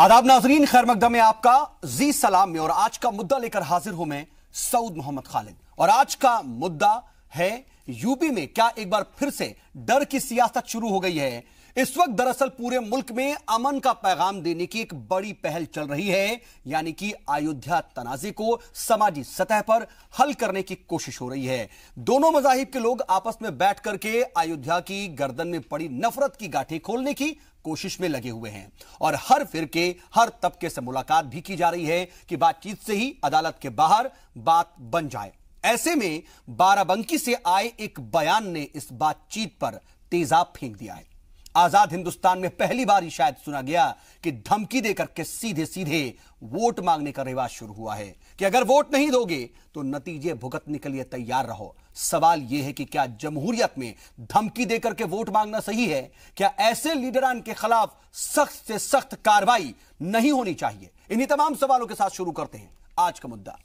आदाब नाजरीन, खैर मकदम में आपका जी सलाम में। और आज का मुद्दा लेकर हाजिर हूं मैं सऊद मोहम्मद खालिद। और आज का मुद्दा है यूपी में क्या एक बार फिर से डर की सियासत शुरू हो गई है। इस वक्त दरअसल पूरे मुल्क में अमन का पैगाम देने की एक बड़ी पहल चल रही है, यानी कि अयोध्या तनाज़े को समाजी सतह पर हल करने की कोशिश हो रही है। दोनों मज़ाहिब के लोग आपस में बैठ करके अयोध्या की गर्दन में पड़ी नफरत की गांठें खोलने की कोशिश में लगे हुए हैं और हर फिरके, हर तबके से मुलाकात भी की जा रही है कि बातचीत से ही अदालत के बाहर बात बन जाए। ऐसे में बाराबंकी से आए एक बयान ने इस बातचीत पर तेजाब फेंक दिया है। आजाद हिंदुस्तान में पहली बार ही शायद सुना गया कि धमकी देकर के सीधे सीधे वोट मांगने का रिवाज शुरू हुआ है कि अगर वोट नहीं दोगे तो नतीजे भुगतने के लिए तैयार रहो। सवाल यह है कि क्या जमहूरियत में धमकी देकर के वोट मांगना सही है? क्या ऐसे लीडरान के खिलाफ सख्त से सख्त कार्रवाई नहीं होनी चाहिए? इन्हीं तमाम सवालों के साथ शुरू करते हैं आज का मुद्दा।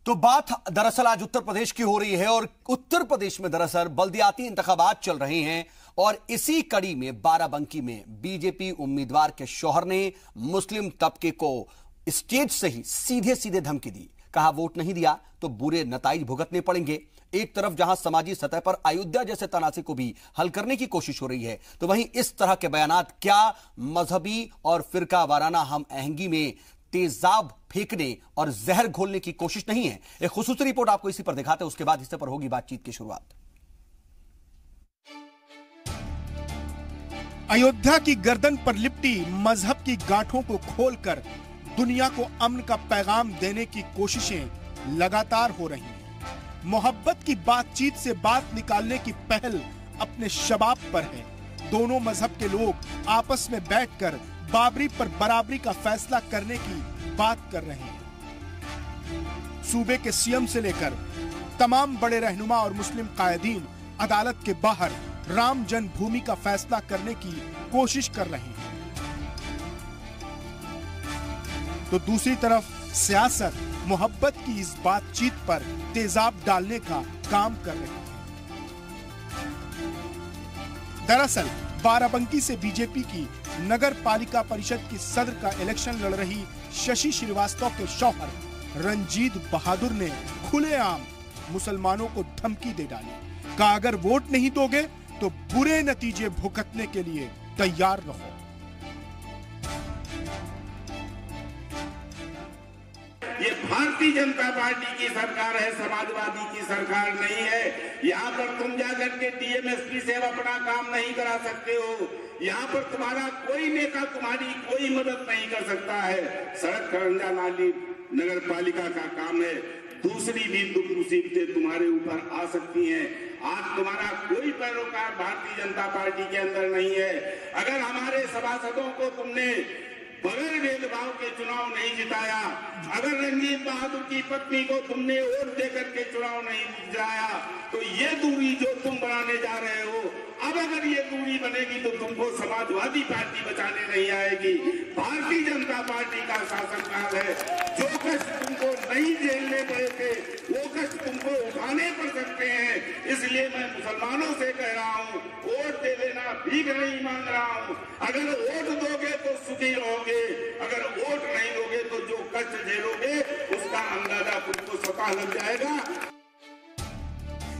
तो बात दरअसल आज उत्तर प्रदेश की हो रही है और उत्तर प्रदेश में दरअसल बल्दियाती इंतखाबात चल रहे हैं और इसी कड़ी में बाराबंकी में बीजेपी उम्मीदवार के शौहर ने मुस्लिम तबके को स्टेज से ही सीधे सीधे धमकी दी। कहा वोट नहीं दिया तो बुरे नताइज भुगतने पड़ेंगे। एक तरफ जहां समाजी सतह पर अयोध्या जैसे तनाज़े को भी हल करने की कोशिश हो रही है, तो वहीं इस तरह के बयानात क्या मजहबी और फिरका वाराना हम आहंगी में तेजाब फेंकने और जहर घोलने की कोशिश नहीं है? एक खुसूसी रिपोर्ट आपको इसी पर दिखाते हैं, उसके बाद हिस्से पर होगी बातचीत की शुरुआत। अयोध्या की गर्दन पर लिपटी मजहब की गांठों को खोलकर दुनिया को अमन का पैगाम देने की कोशिशें लगातार हो रही हैं। मोहब्बत की बातचीत से बात निकालने की पहल अपने शबाब पर है। दोनों मजहब के लोग आपस में बैठकर बाबरी पर बराबरी का फैसला करने की बात कर रहे हैं। सूबे के सीएम से लेकर तमाम बड़े रहनुमा और मुस्लिम कायदीन अदालत के बाहर राम जन्मभूमि का फैसला करने की कोशिश कर रहे हैं। तो दूसरी तरफ सियासत मोहब्बत की इस बातचीत पर तेजाब डालने का काम कर रही है। दरअसल बाराबंकी से बीजेपी की नगर पालिका परिषद की सदर का इलेक्शन लड़ रही शशि श्रीवास्तव के शौहर रंजीत बहादुर ने खुलेआम मुसलमानों को धमकी दे डाली। कहा अगर वोट नहीं दोगे तो बुरे नतीजे भुगतने के लिए तैयार रहो। ये भारतीय जनता पार्टी की सरकार है, समाजवादी की सरकार नहीं है। यहाँ पर तुम जाकर के डीएमएसपी से अपना काम नहीं करा सकते हो। यहाँ पर तुम्हारा कोई नेता तुम्हारी कोई मदद नहीं कर सकता है। सड़क खरंजा नाली नगर पालिका का काम है। दूसरी भी दुख मुसीबतें तुम्हारे ऊपर आ सकती हैं। आज तुम्हारा कोई पैरोकार भारतीय जनता पार्टी के अंदर नहीं है। अगर हमारे सभासदों को तुमने बगैर भेदभाव के चुनाव नहीं जिताया, अगर रंजीत बहादुर की पत्नी को तुमने वोट देकर के चुनाव नहीं जिताया, तो ये दूरी जो तुम बनाने जा रहे हो, अब अगर ये दूरी बनेगी तो तुमको समाजवादी पार्टी बचाने नहीं आएगी। भारतीय जनता पार्टी का शासनकाल है। जो कष्ट तुमको नहीं झेलने पड़े थे वो कष्ट तुमको उठाने पड़ सकते हैं। इसलिए मैं मुसलमानों से कह रहा हूँ, वोट दे देना, भीख नहीं मांग रहा हूँ। अगर वोट दोगे तो सुखी रहोगे, अगर वोट नहीं दोगे तो जो कष्ट झेलोगे उसका अंदाजा तुमको स्वतः लग जाएगा।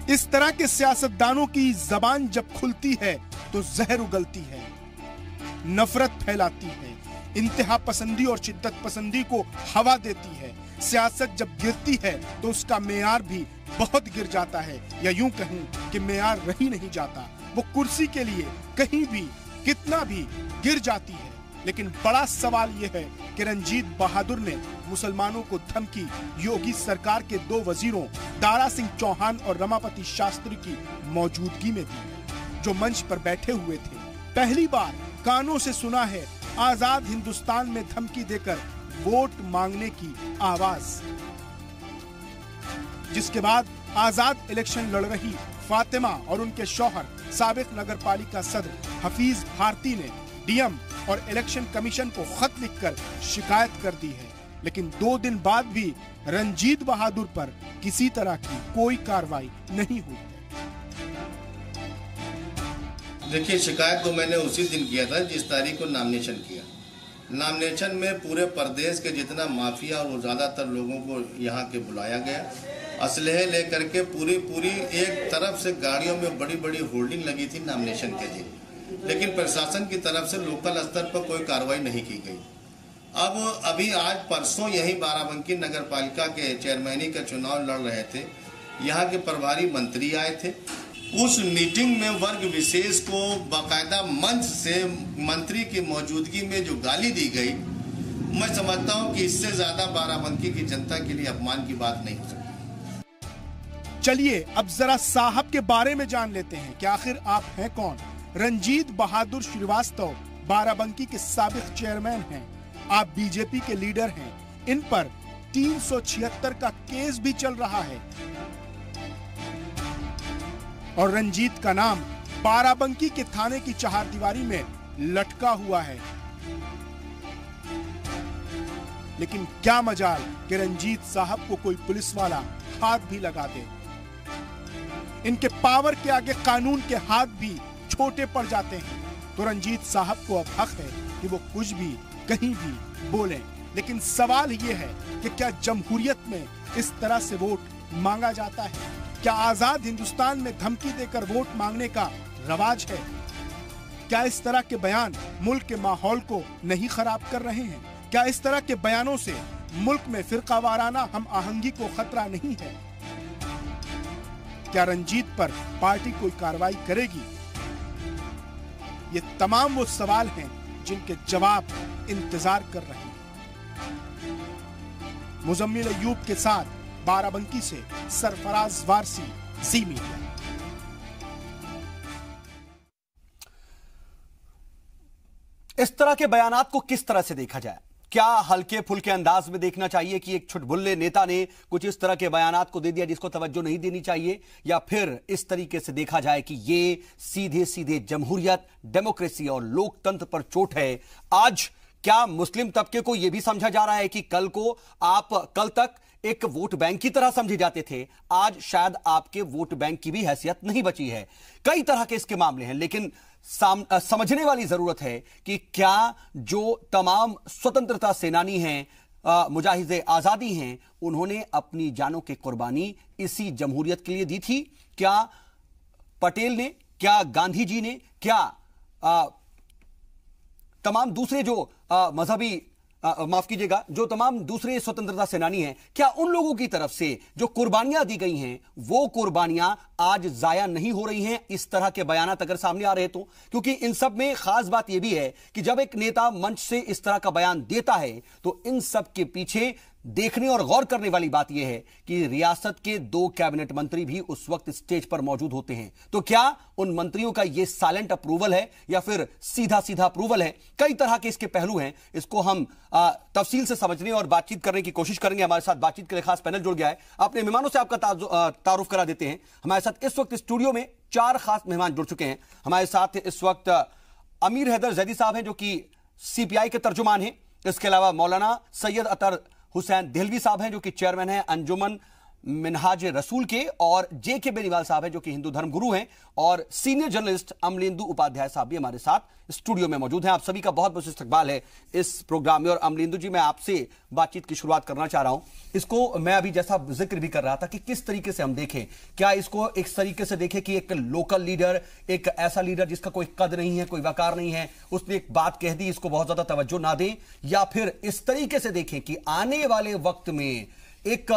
इस तरह के सियासतदानों की जबान जब खुलती है तो जहर उगलती है, नफरत फैलाती है, इंतहा पसंदी और शिद्दत पसंदी को हवा देती है। सियासत जब गिरती है तो उसका मेयार भी बहुत गिर जाता है, या यूं कहूं कि मेयार रही नहीं जाता। वो कुर्सी के लिए कहीं भी कितना भी गिर जाती है। लेकिन बड़ा सवाल यह है कि रंजीत बहादुर ने मुसलमानों को धमकी योगी सरकार के 2 वजीरों दारा सिंह चौहान और रमापति शास्त्री की मौजूदगी में दी, जो मंच पर बैठे हुए थे। पहली बार कानों से सुना है आजाद हिंदुस्तान में धमकी देकर वोट मांगने की आवाज, जिसके बाद आजाद इलेक्शन लड़ रही फातिमा और उनके शौहर साबिक नगरपालिका सदर हफीज भारती ने डीएम और इलेक्शन कमीशन को खत लिखकर शिकायत कर दी है। लेकिन 2 दिन बाद भी रंजीत बहादुर पर किसी तरह की कोई कार्रवाई नहीं हुई। देखिए, शिकायत तो मैंने उसी दिन किया था जिस तारीख को नॉमिनेशन किया। नॉमिनेशन में पूरे प्रदेश के जितना माफिया और ज्यादातर लोगों को यहाँ के बुलाया गया, असलहे लेकर के पूरी एक तरफ से गाड़ियों में बड़ी बड़ी होल्डिंग लगी थी नॉमिनेशन के दिन, लेकिन प्रशासन की तरफ से लोकल स्तर पर कोई कार्रवाई नहीं की गई। अब अभी आज परसों यही बाराबंकी नगर पालिका के चेयरमैनी का चुनाव लड़ रहे थे, यहाँ के प्रभारी मंत्री आए थे। उस मीटिंग में वर्ग विशेष को बाकायदा मंच से मंत्री की मौजूदगी में जो गाली दी गई, मैं समझता हूं कि इससे ज्यादा बाराबंकी की जनता के लिए अपमान की बात नहीं हो सकती। चलिए अब जरा साहब के बारे में जान लेते हैं कि आखिर आप हैं कौन। रंजीत बहादुर श्रीवास्तव बाराबंकी के साबिक चेयरमैन हैं। आप बीजेपी के लीडर हैं। इन पर 376 का केस भी चल रहा है और रंजीत का नाम बाराबंकी के थाने की चहारदीवारी में लटका हुआ है। लेकिन क्या मजाल कि रंजीत साहब को कोई पुलिस वाला हाथ भी लगा दे। इनके पावर के आगे कानून के हाथ भी छोटे पड़ जाते हैं। तो रंजीत साहब को अब हक है कि वो कुछ भी कहीं भी बोलें। लेकिन सवाल ये है कि क्या जमहूरियत में इस तरह से वोट मांगा जाता है? क्या आजाद हिंदुस्तान में धमकी देकर वोट मांगने का रवाज है? क्या इस तरह के बयान मुल्क के माहौल को नहीं खराब कर रहे हैं? क्या इस तरह के बयानों से मुल्क में फिरकावाराना हम आहंगी को खतरा नहीं है? क्या रंजीत पर पार्टी कोई कार्रवाई करेगी? ये तमाम वो सवाल हैं जिनके जवाब इंतजार कर रहे हैं। मुजम्मिल अय्यूब के साथ बाराबंकी से सरफराज वारसी, ज़ी मीडिया। इस तरह के बयानात को किस तरह से देखा जाए? क्या हल्के फुल्के अंदाज में देखना चाहिए कि एक छुटभुल्ले नेता ने कुछ इस तरह के बयानात को दे दिया जिसको तवज्जो नहीं देनी चाहिए, या फिर इस तरीके से देखा जाए कि ये सीधे सीधे जमहूरियत, डेमोक्रेसी और लोकतंत्र पर चोट है? आज क्या मुस्लिम तबके को यह भी समझा जा रहा है कि कल तक एक वोट बैंक की तरह समझे जाते थे, आज शायद आपके वोट बैंक की भी हैसियत नहीं बची है? कई तरह के इसके मामले हैं, लेकिन समझने वाली जरूरत है कि क्या जो तमाम स्वतंत्रता सेनानी हैं, मुजाहिदे आजादी हैं, उन्होंने अपनी जानों की कुर्बानी इसी जमहूरियत के लिए दी थी? क्या पटेल ने, क्या गांधी जी ने, क्या तमाम दूसरे जो मजहबी माफ कीजिएगा, जो तमाम दूसरे स्वतंत्रता सेनानी हैं, क्या उन लोगों की तरफ से जो कुर्बानियां दी गई हैं वो कुर्बानियां आज जाया नहीं हो रही हैं इस तरह के बयानात अगर सामने आ रहे तो? क्योंकि इन सब में खास बात यह भी है कि जब एक नेता मंच से इस तरह का बयान देता है तो इन सब के पीछे देखने और गौर करने वाली बात यह है कि रियासत के 2 कैबिनेट मंत्री भी उस वक्त स्टेज पर मौजूद होते हैं। तो क्या उन मंत्रियों का यह साइलेंट अप्रूवल है या फिर सीधा सीधा अप्रूवल है? कई तरह के इसके पहलू हैं, इसको हम तफसील से समझने और बातचीत करने की कोशिश करेंगे। हमारे साथ बातचीत के लिए खास पैनल जुड़ गया है। अपने मेहमानों से आपका तारुफ करा देते हैं। हमारे साथ इस वक्त स्टूडियो में 4 खास मेहमान जुड़ चुके हैं। हमारे साथ इस वक्त अमीर हैदर जैदी साहब हैं जो कि सीपीआई के तर्जुमान हैं। इसके अलावा मौलाना सैयद अतर हुसैन देहलवी साहब हैं जो कि चेयरमैन हैं अंजुमन मिनहाज रसूल के, और जेके बेनीवाल साहब हैं जो कि हिंदू धर्म गुरु हैं, और सीनियर जर्नलिस्ट अमलेंदु उपाध्याय साहब भी हमारे साथ स्टूडियो में मौजूद हैं। आप सभी का बहुत बहुत इस्तकबाल है इस प्रोग्राम में। और अमलेंदु जी, मैं आपसे बातचीत की शुरुआत करना चाह रहा हूं। इसको मैं अभी जैसा जिक्र भी कर रहा था कि किस तरीके से हम देखें, क्या इसको एक तरीके से देखें कि एक लोकल लीडर, एक ऐसा लीडर जिसका कोई कद नहीं है, कोई वकार नहीं है, उसने एक बात कह दी, इसको बहुत ज्यादा तवज्जो ना दें, या फिर इस तरीके से देखें कि आने वाले वक्त में एक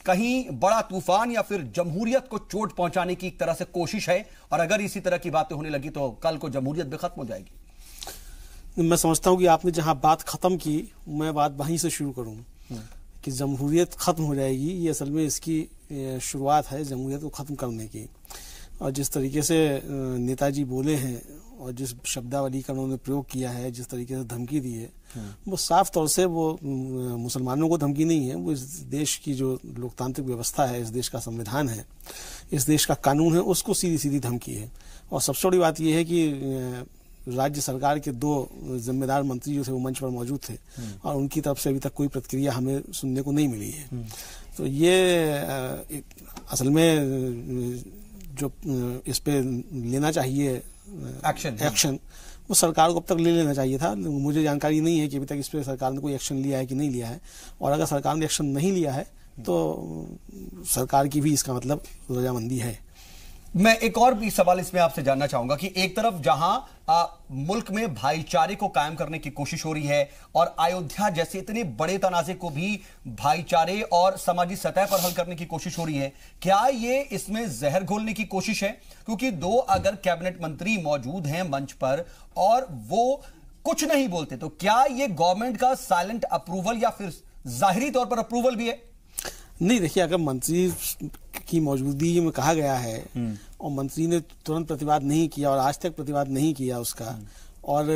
कहीं बड़ा तूफान या फिर जमहूरियत को चोट पहुंचाने की एक तरह से कोशिश है, और अगर इसी तरह की बातें होने लगी तो कल को जमहूरियत भी खत्म हो जाएगी? मैं समझता हूं कि आपने जहां बात खत्म की, मैं बात वहीं से शुरू करूं कि जमहूरियत खत्म हो जाएगी। ये असल में इसकी शुरुआत है जमहूरियत को खत्म करने की। और जिस तरीके से नेताजी बोले हैं और जिस शब्दावली का उन्होंने प्रयोग किया है, जिस तरीके से धमकी दी है, वो साफ तौर से वो मुसलमानों को धमकी नहीं है, वो इस देश की जो लोकतांत्रिक व्यवस्था है, इस देश का संविधान है, इस देश का कानून है, उसको सीधी सीधी धमकी है। और सबसे बड़ी बात यह है कि राज्य सरकार के 2 जिम्मेदार मंत्री जो थे वो मंच पर मौजूद थे और उनकी तरफ से अभी तक कोई प्रतिक्रिया हमें सुनने को नहीं मिली है। तो ये असल में जो इस पे लेना चाहिए एक्शन वो सरकार को अब तक ले लेना चाहिए था। मुझे जानकारी नहीं है कि अभी तक इस पे सरकार ने कोई एक्शन लिया है कि नहीं लिया है, और अगर सरकार ने एक्शन नहीं लिया है तो सरकार की भी इसका मतलब रजामंदी है। मैं एक और भी सवाल इसमें आपसे जानना चाहूंगा कि एक तरफ जहां मुल्क में भाईचारे को कायम करने की कोशिश हो रही है और अयोध्या जैसे इतने बड़े तनाजे को भी भाईचारे और समाजी सतह पर हल करने की कोशिश हो रही है, क्या ये इसमें जहर घोलने की कोशिश है? क्योंकि 2 अगर कैबिनेट मंत्री मौजूद हैं मंच पर और वो कुछ नहीं बोलते, तो क्या ये गवर्नमेंट का साइलेंट अप्रूवल या फिर जाहिरी तौर पर अप्रूवल भी है? नहीं, देखिए, अगर मंत्री की मौजूदगी में कहा गया है और मंत्री ने तुरंत प्रतिवाद नहीं किया और आज तक प्रतिवाद नहीं किया उसका, और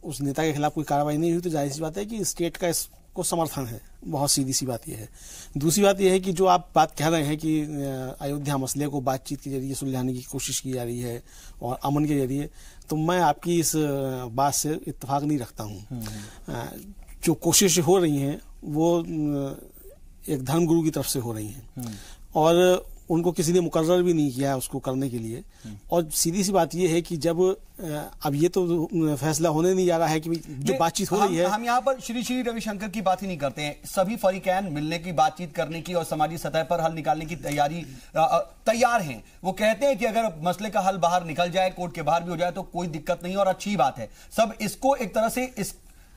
उस नेता के खिलाफ कोई कार्रवाई नहीं हुई, तो जाहिर सी बात है कि स्टेट का इसको समर्थन है। बहुत सीधी सी बात यह है। दूसरी बात यह है कि जो आप बात कह रहे हैं कि अयोध्या मसले को बातचीत के जरिए सुलझाने की कोशिश की जा रही है और अमन के जरिए, तो मैं आपकी इस बात से इत्तेफाक नहीं रखता हूँ। जो कोशिश हो रही हैं वो एक धर्मगुरु की तरफ से हो रही हैं और उनको किसी ने मुकर्रर भी नहीं किया है उसको करने के लिए। और सीधी सी बात यह है कि जब अब ये तो फैसला होने नहीं जा रहा है कि जो बातचीत हो रही है, हम यहाँ पर श्री श्री रविशंकर की बात ही नहीं करते हैं। सभी फरीकैन मिलने की, बातचीत करने की और समाजी सतह पर हल निकालने की तैयार हैं। वो कहते हैं कि अगर मसले का हल बाहर निकल जाए, कोर्ट के बाहर भी हो जाए तो कोई दिक्कत नहीं और अच्छी बात है। सब इसको एक तरह से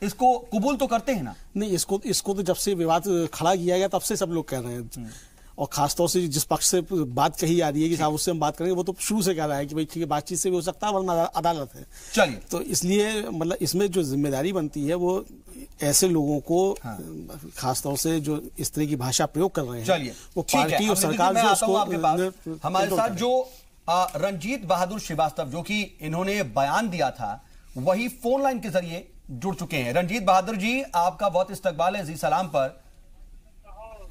इसको कबूल तो करते हैं ना? नहीं, इसको तो जब से विवाद खड़ा किया गया तब से सब लोग कह रहे हैं, और खासतौर से जिस पक्ष से बात कही जा रही है कि साहब उससे हम बात करेंगे, वो तो शुरू से कह रहा है कि भाई ठीक है, बातचीत से भी हो सकता है वरना अदालत है। चलिए, तो इसलिए मतलब इसमें जो जिम्मेदारी बनती है वो ऐसे लोगों को, खासतौर से जो इस तरह की भाषा प्रयोग कर रहे हैं, वो पार्टी और सरकार जो उसको। हमारे साथ जो रंजीत बहादुर श्रीवास्तव जो कि इन्होंने बयान दिया था, वही फोन लाइन के जरिए जुड़ चुके हैं। रंजीत बहादुर जी, आपका बहुत इस्तकबाल है जी सलाम पर।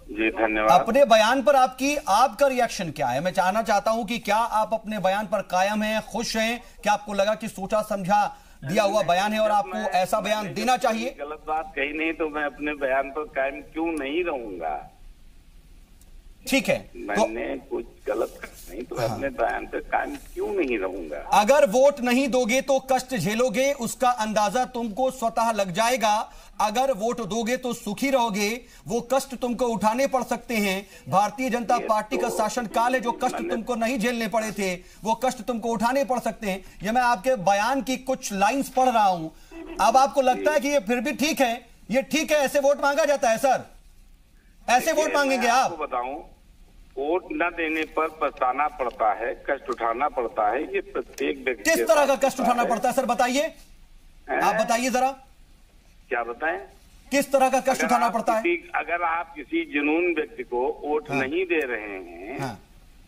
जी धन्यवाद। अपने बयान पर आपका रिएक्शन क्या है? मैं जानना चाहता हूं कि क्या आप अपने बयान पर कायम हैं, खुश हैं? क्या आपको लगा कि सोचा समझा दिया हुआ बयान है और आपको ऐसा बयान देना चाहिए? गलत बात कही नहीं तो मैं अपने बयान पर कायम क्यों नहीं रहूंगा? ठीक है, मैंने कुछ गलत नहीं तो अपने बयान पर कायम क्यों नहीं रहूंगा? अगर वोट नहीं दोगे तो कष्ट झेलोगे, उसका अंदाजा तुमको स्वतः लग जाएगा। अगर वोट दोगे तो सुखी रहोगे, वो कष्ट तुमको उठाने पड़ सकते हैं। भारतीय जनता पार्टी का शासन काल है, जो कष्ट तुमको नहीं झेलने पड़े थे वो कष्ट तुमको उठाने पड़ सकते हैं। ये मैं आपके बयान की कुछ लाइंस पढ़ रहा हूं। अब आपको लगता है कि ये फिर भी ठीक है, ये ठीक है, ऐसे वोट मांगा जाता है? सर, ऐसे वोट मांगेंगे आप? बताऊं, वोट न देने पर पछताना पड़ता है, कष्ट उठाना पड़ता है, ये प्रत्येक व्यक्ति। किस तरह का कष्ट उठाना पड़ता है सर, बताइए, आप बताइए जरा। क्या बताएं? किस तरह का कष्ट उठाना पड़ता है? अगर आप किसी जुनून व्यक्ति को वोट नहीं दे रहे हैं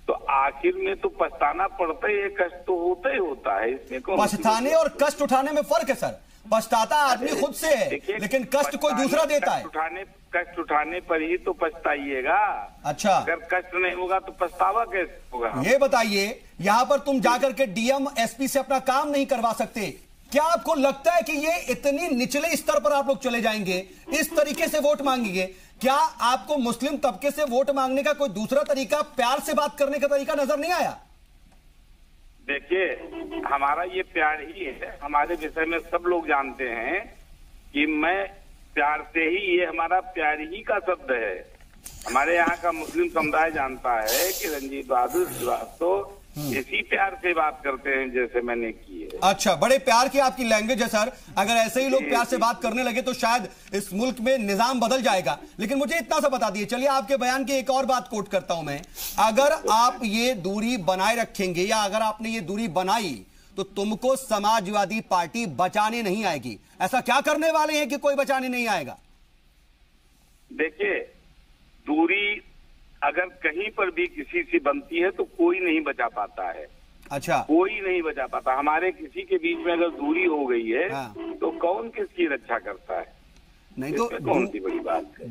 तो आखिर में तो पछताना पड़ता है, कष्ट तो होता ही होता है। इसमें पछताने और कष्ट उठाने में फर्क है सर। पछताता आदमी खुद से है, लेकिन कष्ट कोई दूसरा देता है। कष्ट उठाने पर ही तो पछताइएगा। अच्छा, अगर कष्ट नहीं होगा तो पछतावा कैसे होगा? ये बताइए, यहाँ पर तुम जाकर के डीएम एसपी से अपना काम नहीं करवा सकते। क्या आपको लगता है कि ये इतनी निचले स्तर पर आप लोग चले जाएंगे, इस तरीके से वोट मांगेंगे? क्या आपको मुस्लिम तबके से वोट मांगने का कोई दूसरा तरीका, प्यार से बात करने का तरीका नजर नहीं आया? देखिए, हमारा ये प्यार ही है। हमारे विषय में सब लोग जानते हैं कि मैं प्यार से ही, ये हमारा प्यार ही का शब्द है। हमारे यहाँ का मुस्लिम समुदाय जानता है कि रंजीत बहादुर श्रीवास्तव इसी प्यार से बात करते हैं जैसे मैंने की है। अच्छा, बड़े प्यार की आपकी लैंग्वेज है सर। अगर ऐसे ही लोग प्यार से बात करने लगे तो शायद इस मुल्क में निजाम बदल जाएगा। लेकिन मुझे इतना सा बता दिए, चलिए आपके बयान की एक और बात कोट करता हूं मैं। अगर आप ये दूरी बनाए रखेंगे या अगर आपने ये दूरी बनाई तो तुमको समाजवादी पार्टी बचाने नहीं आएगी। ऐसा क्या करने वाले हैं कि कोई बचाने नहीं आएगा? देखिए, दूरी अगर कहीं पर भी किसी से बनती है तो कोई नहीं बचा पाता है। अच्छा, कोई नहीं बचा पाता। हमारे किसी के बीच में अगर दूरी हो गई है हाँ। तो कौन किसकी रक्षा करता है? नहीं तो कौन सी बड़ी बात है?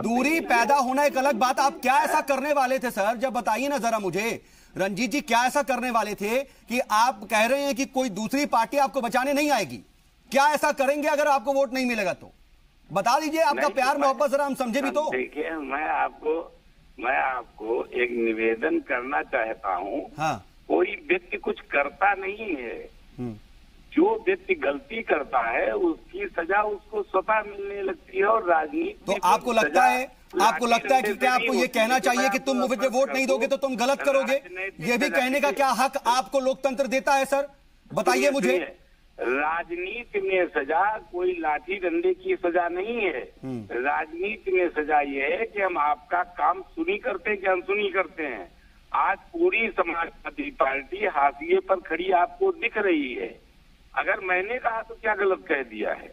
दूरी पैदा होना एक अलग बात। आप क्या ऐसा करने वाले थे सर, जब बताइए ना जरा मुझे। रंजीत जी, क्या ऐसा करने वाले थे कि आप कह रहे हैं कि कोई दूसरी पार्टी आपको बचाने नहीं आएगी? क्या ऐसा करेंगे अगर आपको वोट नहीं मिलेगा तो? बता दीजिए, आपका प्यार मोहब्बत जरा हम समझे भी तो। देखिए, मैं आपको एक निवेदन करना चाहता हूँ। हाँ। कोई व्यक्ति कुछ करता नहीं है। जो व्यक्ति गलती करता है उसकी सजा उसको स्वतः मिलने लगती है। और राजनीति तो आपको लगता है कि क्या आपको ये कहना चाहिए कि तुम मुझे वोट नहीं दोगे तो तुम गलत करोगे? ये भी कहने का क्या हक आपको लोकतंत्र देता है सर? बताइए मुझे। राजनीति में सजा कोई लाठी डंडे की सजा नहीं है। राजनीति में सजा ये है कि हम आपका काम सुनी करते हैं कि अनसुनी करते हैं। आज पूरी समाजवादी पार्टी हाशिए पर खड़ी आपको दिख रही है। अगर मैंने कहा तो क्या गलत कह दिया है?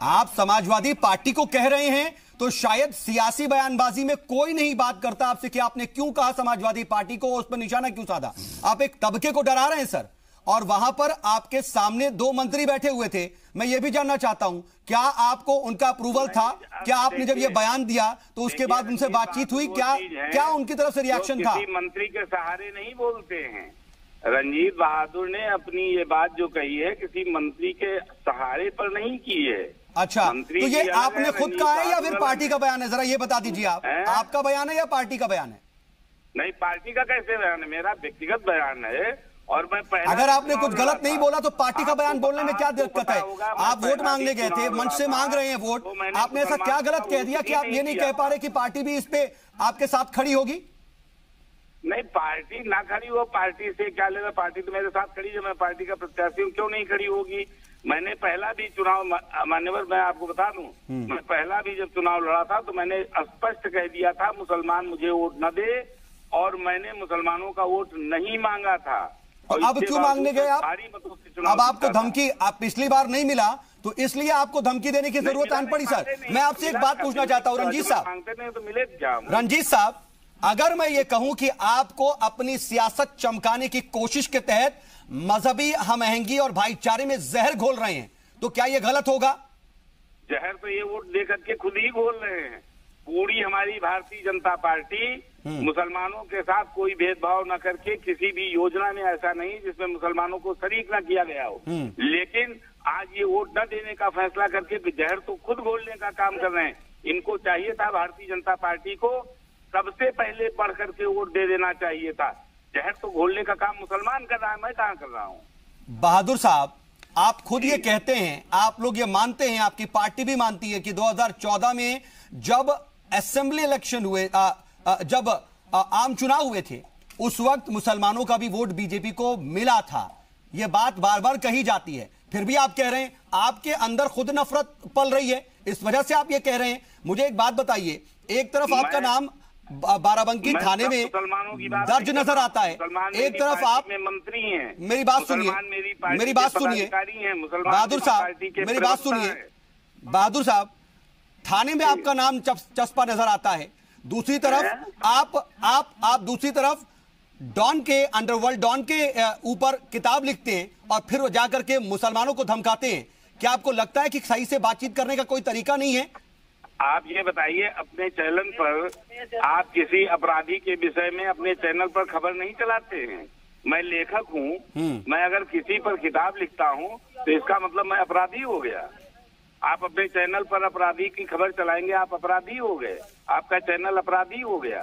आप समाजवादी पार्टी को कह रहे हैं तो शायद सियासी बयानबाजी में कोई नहीं बात करता आपसे कि आपने क्यों कहा समाजवादी पार्टी को, उस पर निशाना क्यों साधा। आप एक तबके को डरा रहे हैं सर। और वहां पर आपके सामने 2 मंत्री बैठे हुए थे। मैं ये भी जानना चाहता हूं, क्या आपको उनका अप्रूवल था? क्या आपने जब ये बयान दिया तो उसके बाद उनसे बातचीत हुई? क्या उनकी तरफ से रिएक्शन था? किसी मंत्री के सहारे नहीं बोलते हैं। रंजीत बहादुर ने अपनी ये बात जो कही है किसी मंत्री के सहारे पर नहीं की है। अच्छा, तो ये आपने खुद कहा है या फिर पार्टी का बयान है? जरा ये बता दीजिए, आपका बयान है या पार्टी का बयान है? नहीं, पार्टी का कैसे बयान है? मेरा व्यक्तिगत बयान है। और मैं अगर आपने कुछ गलत नहीं बोला तो पार्टी का बयान बोलने में क्या दिक्कत है? आप वोट मांगने गए थे, मंच से मांग रहे हैं वोट। आपने ऐसा क्या गलत कह दिया कि आप ये नहीं कह पा रहे कि पार्टी भी इस पे आपके साथ खड़ी होगी? नहीं, पार्टी ना खड़ी हो, पार्टी से क्या लेना? पार्टी तो मेरे साथ खड़ी है। मैं पार्टी का प्रत्याशी हूँ, क्यों नहीं खड़ी होगी? मैंने पहला भी चुनाव, मान्यवर मैं आपको बता दूं, मैं पहला भी जब चुनाव लड़ा था तो मैंने स्पष्ट कह दिया था मुसलमान मुझे वोट न दे, और मैंने मुसलमानों का वोट नहीं मांगा था। और अब क्यों मांगने गए आप? अब आपको धमकी, आप पिछली बार नहीं मिला तो इसलिए आपको धमकी देने की जरूरत आन पड़ी सर। मैं आपसे एक बात पूछना चाहता हूं रंजीत साहब। मांगते नहीं तो मिले क्या? रंजीत साहब, अगर मैं ये कहूं कि आपको अपनी सियासत चमकाने की कोशिश के तहत मजहबी हमआहंगी और भाईचारे में जहर घोल रहे हैं तो क्या यह गलत होगा? जहर तो ये वोट दे करके खुद ही घोल रहे हैं। पूरी हमारी भारतीय जनता पार्टी मुसलमानों के साथ कोई भेदभाव न करके किसी भी योजना में ऐसा नहीं जिसमें मुसलमानों को शरीक न किया गया हो। लेकिन आज ये वोट न देने का फैसला करके जहर तो खुद घोलने का काम कर रहे हैं। इनको चाहिए था, भारतीय जनता पार्टी को सबसे पहले बढ़ करके वोट दे देना चाहिए था। जहर तो घोलने का काम मुसलमान कर रहा है, मैं कहां कर रहा हूं? बहादुर साहब, आप खुद ये कहते हैं, आप लोग ये मानते हैं, आपकी पार्टी भी मानती है कि 2014 में जब असेंबली इलेक्शन हुए, जब आम चुनाव हुए थे, उस वक्त मुसलमानों का भी वोट बीजेपी को मिला था। यह बात बार बार कही जाती है, फिर भी आप कह रहे हैं आपके अंदर खुद नफरत पल रही है, इस वजह से आप ये कह रहे हैं। मुझे एक बात बताइए, एक तरफ आपका नाम बाराबंकी थाने में दर्ज नजर आता है, एक तरफ आप मंत्री हैं। मेरी बात सुनिए, बहादुर साहब, मेरी बात सुनिए। बहादुर साहब, थाने में आपका नाम चस्पा नजर आता है, दूसरी तरफ आप दूसरी तरफ डॉन के, अंडरवर्ल्ड डॉन के ऊपर किताब लिखते हैं और फिर वो जाकर के मुसलमानों को धमकाते हैं। क्या आपको लगता है कि सही से बातचीत करने का कोई तरीका नहीं है? आप ये बताइए, अपने चैनल पर आप किसी अपराधी के विषय में अपने चैनल पर खबर नहीं चलाते हैं। मैं लेखक हूँ, मैं अगर किसी पर किताब लिखता हूँ तो इसका मतलब मैं अपराधी हो गया। आप अपने चैनल पर अपराधी की खबर चलाएंगे, आप अपराधी हो गए, आपका चैनल अपराधी हो गया।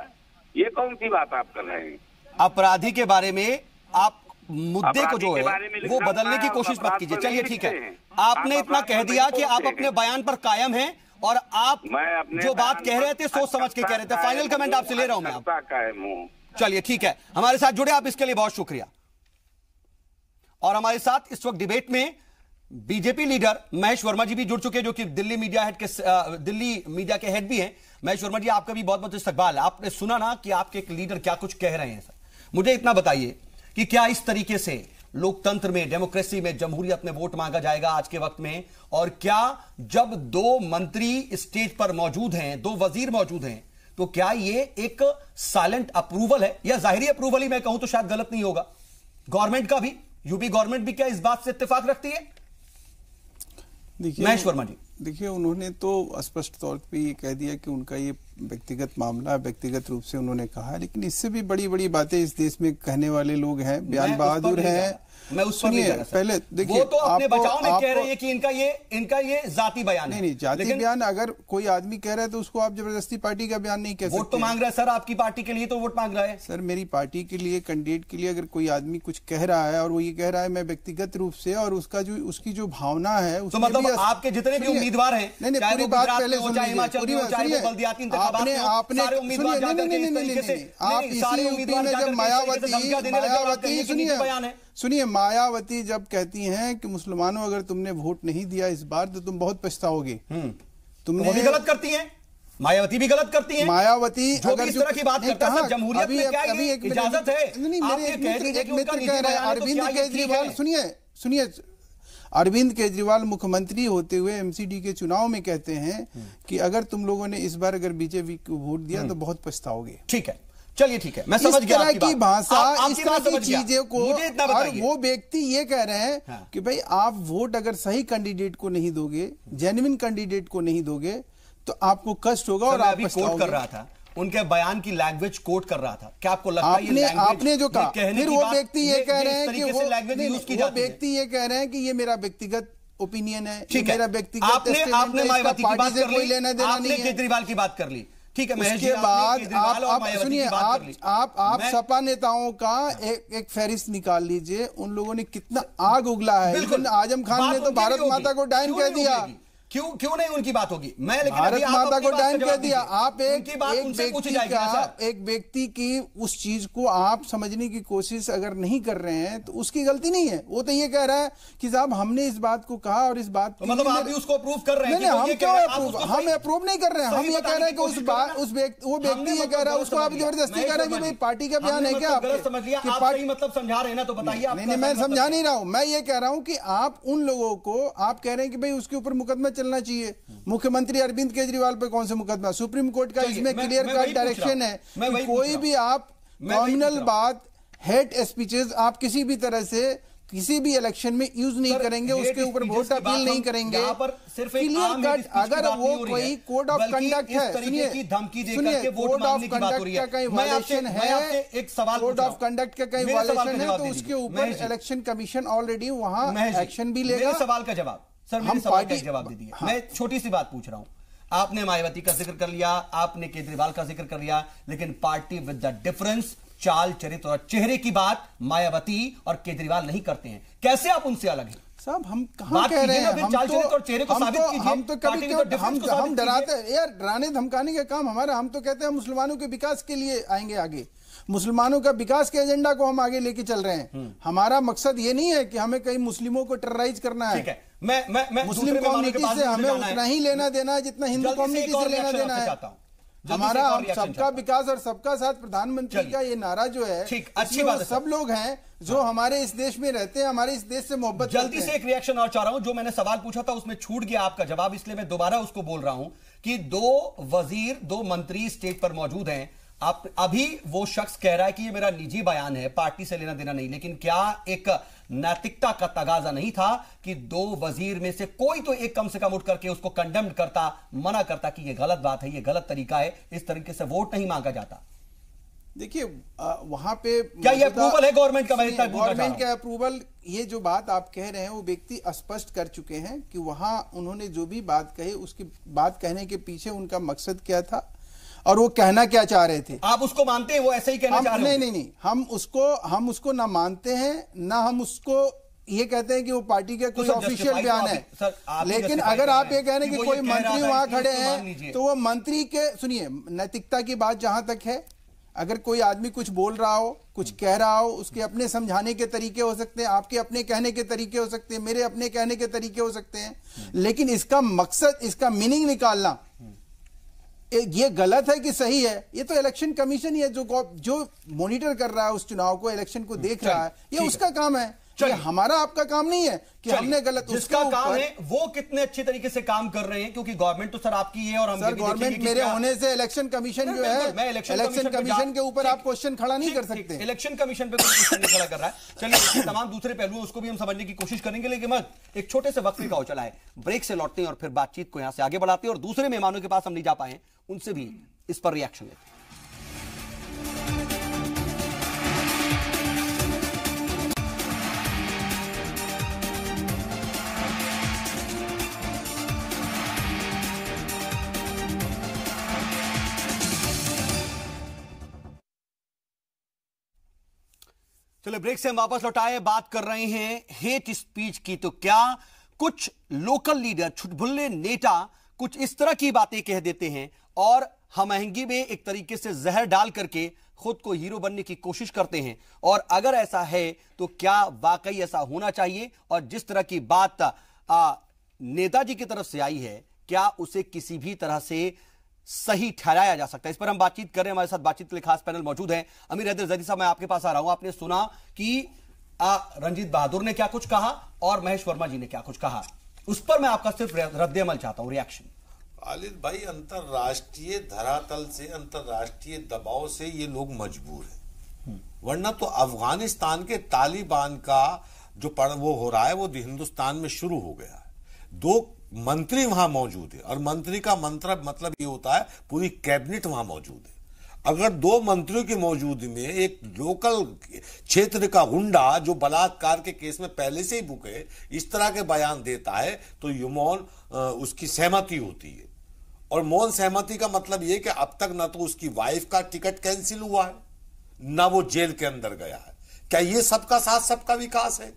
ये कौन सी बात आप कर रहे हैं? अपराधी के बारे में आप मुद्दे को जो है वो बदलने की कोशिश मत कीजिए। चलिए ठीक है, आपने इतना कह दिया कि आप अपने बयान पर कायम हैं और आप जो बात कह रहे थे सोच समझ के कह रहे थे। फाइनल कमेंट आपसे ले रहा हूं मैं। चलिए ठीक है, हमारे साथ जुड़े आप इसके लिए बहुत शुक्रिया। और हमारे साथ इस वक्त डिबेट में बीजेपी लीडर महेश वर्मा जी भी जुड़ चुके हैं, जो कि दिल्ली मीडिया के हेड भी हैं। महेश वर्मा जी, आपका भी बहुत बहुत इस्तकबाल। आपने सुना ना कि आपके एक लीडर क्या कुछ कह रहे हैं सर। मुझे इतना बताइए कि क्या इस तरीके से लोकतंत्र में, डेमोक्रेसी में, जमहूरियत में वोट मांगा जाएगा आज के वक्त में? और क्या जब 2 मंत्री स्टेज पर मौजूद हैं, 2 वजीर मौजूद हैं, तो क्या ये एक साइलेंट अप्रूवल है, या जाहिरी अप्रूवल ही मैं कहूं तो शायद गलत नहीं होगा? गवर्नमेंट का भी, यूपी गवर्नमेंट भी क्या इस बात से इत्तेफाक रखती है? देखिए महेश वर्मा जी, देखिए उन्होंने तो स्पष्ट तौर पे ये कह दिया कि उनका ये व्यक्तिगत मामला, व्यक्तिगत रूप से उन्होंने कहा, लेकिन इससे भी बड़ी बड़ी बातें इस देश में कहने वाले लोग हैं, बयान बहादुर हैं। मैं उस पर सुनिए, पहले देखिए, वो तो अपने बचाव में कह रहे हैं कि इनका ये जाति बयान है। नहीं, जाति बयान अगर कोई आदमी कह रहा है तो उसको आप जबरदस्ती पार्टी का बयान नहीं कह सकते। वोट तो मांग रहा है सर, आपकी पार्टी के लिए तो वोट मांग रहा है। सर मेरी पार्टी के लिए, कैंडिडेट के लिए अगर कोई आदमी कुछ कह रहा है और वो ये कह रहा है मैं व्यक्तिगत रूप से, और उसकी जो भावना है, तो मतलब आपके जितने भी उम्मीदवार हैं, नहीं पूरी बात पहले सुनिए, आप इसी यूपी में जब मायावती सुनिए मायावती जब कहती हैं कि मुसलमानों अगर तुमने वोट नहीं दिया इस बार तो तुम बहुत पछताओगे, तुमने भी गलत करती हैं, मायावती भी गलत करती हैं। मायावती अगर इस तरह की बात करता है, जमहूरियत में क्या ये इजाजत है? नहीं, मेरे एक मित्र कह रहे हैं, अरविंद केजरीवाल, सुनिए अरविंद केजरीवाल मुख्यमंत्री होते हुए एमसीडी के चुनाव में कहते हैं कि अगर तुम लोगों ने इस बार अगर बीजेपी को वोट दिया तो बहुत पछताओगे। ठीक है, चलिए ठीक है, मैं समझ गया आपकी की भाषा, इस तरह की चीजों को, और वो व्यक्ति ये कह रहे हैं कि भाई आप वोट अगर सही कैंडिडेट को नहीं दोगे, जेन्युइन कैंडिडेट को नहीं दोगे तो आपको कष्ट होगा और आप कोट कर रहा था, उनके बयान की लैंग्वेज कोट कर रहा था। क्या आपको लगता है आपने जो कहा, फिर वो व्यक्ति ये कह रहे हैं कि वो व्यक्ति ये कह रहे हैं कि ये मेरा व्यक्तिगत ओपिनियन है, मेरा व्यक्तिगत, आपने मायावती की बात कर ली, आपने केजरीवाल की बात कर ली, ठीक है। उसके बाद आप सुनिए, आप सपा नेताओं का एक फहरिस्त निकाल लीजिए, उन लोगों ने कितना आग उगला है। लेकिन आजम खान ने तो भारत माता को डायन कह दिया। क्यों नहीं उनकी बात होगी? मैं लेकिन भारत माता को डायन कह दिया। आप एक व्यक्ति की उस चीज को आप समझने की कोशिश अगर नहीं कर रहे हैं तो उसकी गलती नहीं है। वो तो ये कह रहा है कि साहब हमने इस बात को कहा और इस बात को मतलब आप भी उसको अप्रूव कर रहे हैं? नहीं, हम क्यों अप्रूव, हम अप्रूव नहीं कर रहे हैं। हम ये कह रहे हैं कि वो व्यक्ति ये कह रहा है, उसको आप जबरदस्ती कह रहे हैं कि भाई पार्टी का बयान है क्या? पार्टी मतलब समझा रहे हैं ना, तो बताइए। नहीं, मैं समझा नहीं रहा हूं, मैं ये कह रहा हूं कि आप उन लोगों को आप कह रहे हैं कि भाई उसके ऊपर मुकदमा चलना चाहिए। मुख्यमंत्री अरविंद केजरीवाल पे कौन सा मुकदमा? सुप्रीम कोर्ट का इसमें क्लियर कट डायरेक्शन है कि कोई भी आप नॉमिनल बात, हेट स्पीचेस आप किसी भी तरह से किसी भी इलेक्शन में यूज नहीं करेंगे, उसके ऊपर वोट अपील नहीं करेंगे। क्लियर कट, अगर वो कोई कोड ऑफ कंडक्ट है, सुनिए कोड ऑफ कंडक्ट का कहीं वायलेशन है, एक सवाल, कोड ऑफ कंडक्ट का कहीं वायलेशन है तो उसके ऊपर इलेक्शन कमीशन ऑलरेडी वहां एक्शन भी लेगा। सवाल का जवाब सर, मेरे सवाल का जवाब दे दिया। मैं छोटी सी बात पूछ रहा हूं, आपने मायावती का जिक्र कर लिया, आपने केजरीवाल का जिक्र कर लिया, लेकिन पार्टी विद द डिफरेंस, चाल चरित्र और चेहरे की बात मायावती और केजरीवाल नहीं करते हैं। कैसे आप उनसे अलग हैं? साहब हम कहां कह रहे हैं? हम तो कभी हम डराते हैं यार, डराने धमकाने का काम हमारा। हम तो कहते हैं मुसलमानों के विकास के लिए आएंगे आगे, मुसलमानों का विकास के एजेंडा को हम आगे लेके चल रहे हैं। हमारा मकसद ये नहीं है कि हमें कहीं मुस्लिमों को टेरराइज करना है। मैं मुस्लिम कम्युनिटी से हमें उतना ही लेना देना है जितना हिंदू कम्युनिटी से लेना देना है। हमारा सबका विकास और सबका साथ प्रधानमंत्री का ये नारा जो है, अच्छी बात, सब लोग हैं जो हमारे इस देश में रहते हैं, हमारे इस देश से मोहब्बत। जल्दी से एक रिएक्शन और चाह रहा हूं, जो मैंने सवाल पूछा था उसमें छूट गया आपका जवाब, इसलिए मैं दोबारा उसको बोल रहा हूं कि 2 वजीर 2 मंत्री स्टेज पर मौजूद हैं। आप अभी वो शख्स कह रहा है कि ये मेरा निजी बयान है, पार्टी से लेना देना नहीं, लेकिन क्या एक नैतिकता का तगाजा नहीं था कि 2 वजीर में से कोई तो एक कम से कम उठ करके उसको कंडेम्ड करता, मना करता कि ये गलत बात है, ये गलत तरीका है, इस तरीके से वोट नहीं मांगा जाता? देखिए वहां पे क्या ये अप्रूवल है गवर्नमेंट का? गवर्नमेंट का अप्रूवल, ये जो बात आप कह रहे हैं वो व्यक्ति स्पष्ट कर चुके हैं कि वहां उन्होंने जो भी बात कही उसकी बात कहने के पीछे उनका मकसद क्या था और वो कहना क्या चाह रहे थे। आप उसको मानते हैं वो ऐसे ही कहना चाह रहे हैं? नहीं, हम उसको ना मानते हैं ना हम उसको ये कहते हैं कि वो पार्टी का कोई ऑफिशियल बयान है। लेकिन अगर आप ये कह रहे हैं कि कोई मंत्री वहां खड़े हैं तो वो मंत्री के, सुनिए नैतिकता की बात जहां तक है, अगर कोई आदमी कुछ बोल रहा हो, कुछ कह रहा हो, उसके अपने समझाने के तरीके हो सकते हैं, आपके अपने कहने के तरीके हो सकते हैं, मेरे अपने कहने के तरीके हो सकते हैं, लेकिन इसका मकसद, इसका मीनिंग निकालना ये गलत है कि सही है, ये तो इलेक्शन कमीशन ही है जो मॉनिटर कर रहा है उस चुनाव को, इलेक्शन को देख रहा है, ये उसका काम है। ये हमारा आपका काम नहीं है कि हमने गलत, जिसका काम है वो कितने अच्छे तरीके से काम कर रहे हैं, क्योंकि गवर्नमेंट तो सर आपकी है और हम सर गवर्नमेंट मेरे होने से इलेक्शन कमीशन जो है, इलेक्शन कमीशन के ऊपर आप क्वेश्चन खड़ा नहीं कर सकते। इलेक्शन कमीशन पे कोई क्वेश्चन नहीं खड़ा कर रहा है। चलिए तमाम दूसरे पहलू उसको भी हम समझने की कोशिश करेंगे, लेकिन एक छोटे से वक्फे का हो चला है, ब्रेक से लौटते हैं और फिर बातचीत को यहां से आगे बढ़ाते हैं और दूसरे मेहमानों के पास हम नहीं जा पाए उनसे भी इस पर रिएक्शन लेते हैं। चलो ब्रेक से हम वापस लौटाए, बात कर रहे हैं हेट स्पीच की। तो क्या कुछ लोकल लीडर, छुटभुल्ले नेता कुछ इस तरह की बातें कह देते हैं और हमआहंगी में एक तरीके से जहर डाल करके खुद को हीरो बनने की कोशिश करते हैं, और अगर ऐसा है तो क्या वाकई ऐसा होना चाहिए? और जिस तरह की बात नेताजी की तरफ से आई है, क्या उसे किसी भी तरह से सही ठहराया जा सकता है? इस पर हम बातचीत कर रहे हैं। हमारे साथ बातचीत के लिए खास पैनल मौजूद है। अमीर हैदर जैदी साहब, मैं आपके पास आ रहा हूं। आपने सुना कि रंजीत बहादुर ने क्या कुछ कहा और महेश वर्मा जी ने क्या कुछ कहा, उस पर मैं आपका सिर्फ रद्द-ए-अमल चाहता हूं, रिएक्शन। खालिद भाई, अंतरराष्ट्रीय धरातल से, अंतरराष्ट्रीय दबाव से ये लोग मजबूर हैं, वरना तो अफगानिस्तान के तालिबान का जो वो हो रहा है वो हिंदुस्तान में शुरू हो गया है। 2 मंत्री वहां मौजूद है, और मंत्री का मतलब ये होता है पूरी कैबिनेट वहां मौजूद है। अगर 2 मंत्रियों की मौजूदगी में एक लोकल क्षेत्र का गुंडा जो बलात्कार के केस में पहले से ही बुके इस तरह के बयान देता है, तो ये मौन उसकी सहमति होती है। और मौन सहमति का मतलब यह कि अब तक ना तो उसकी वाइफ का टिकट कैंसिल हुआ है, ना वो जेल के अंदर गया है। क्या ये सबका साथ सबका विकास है?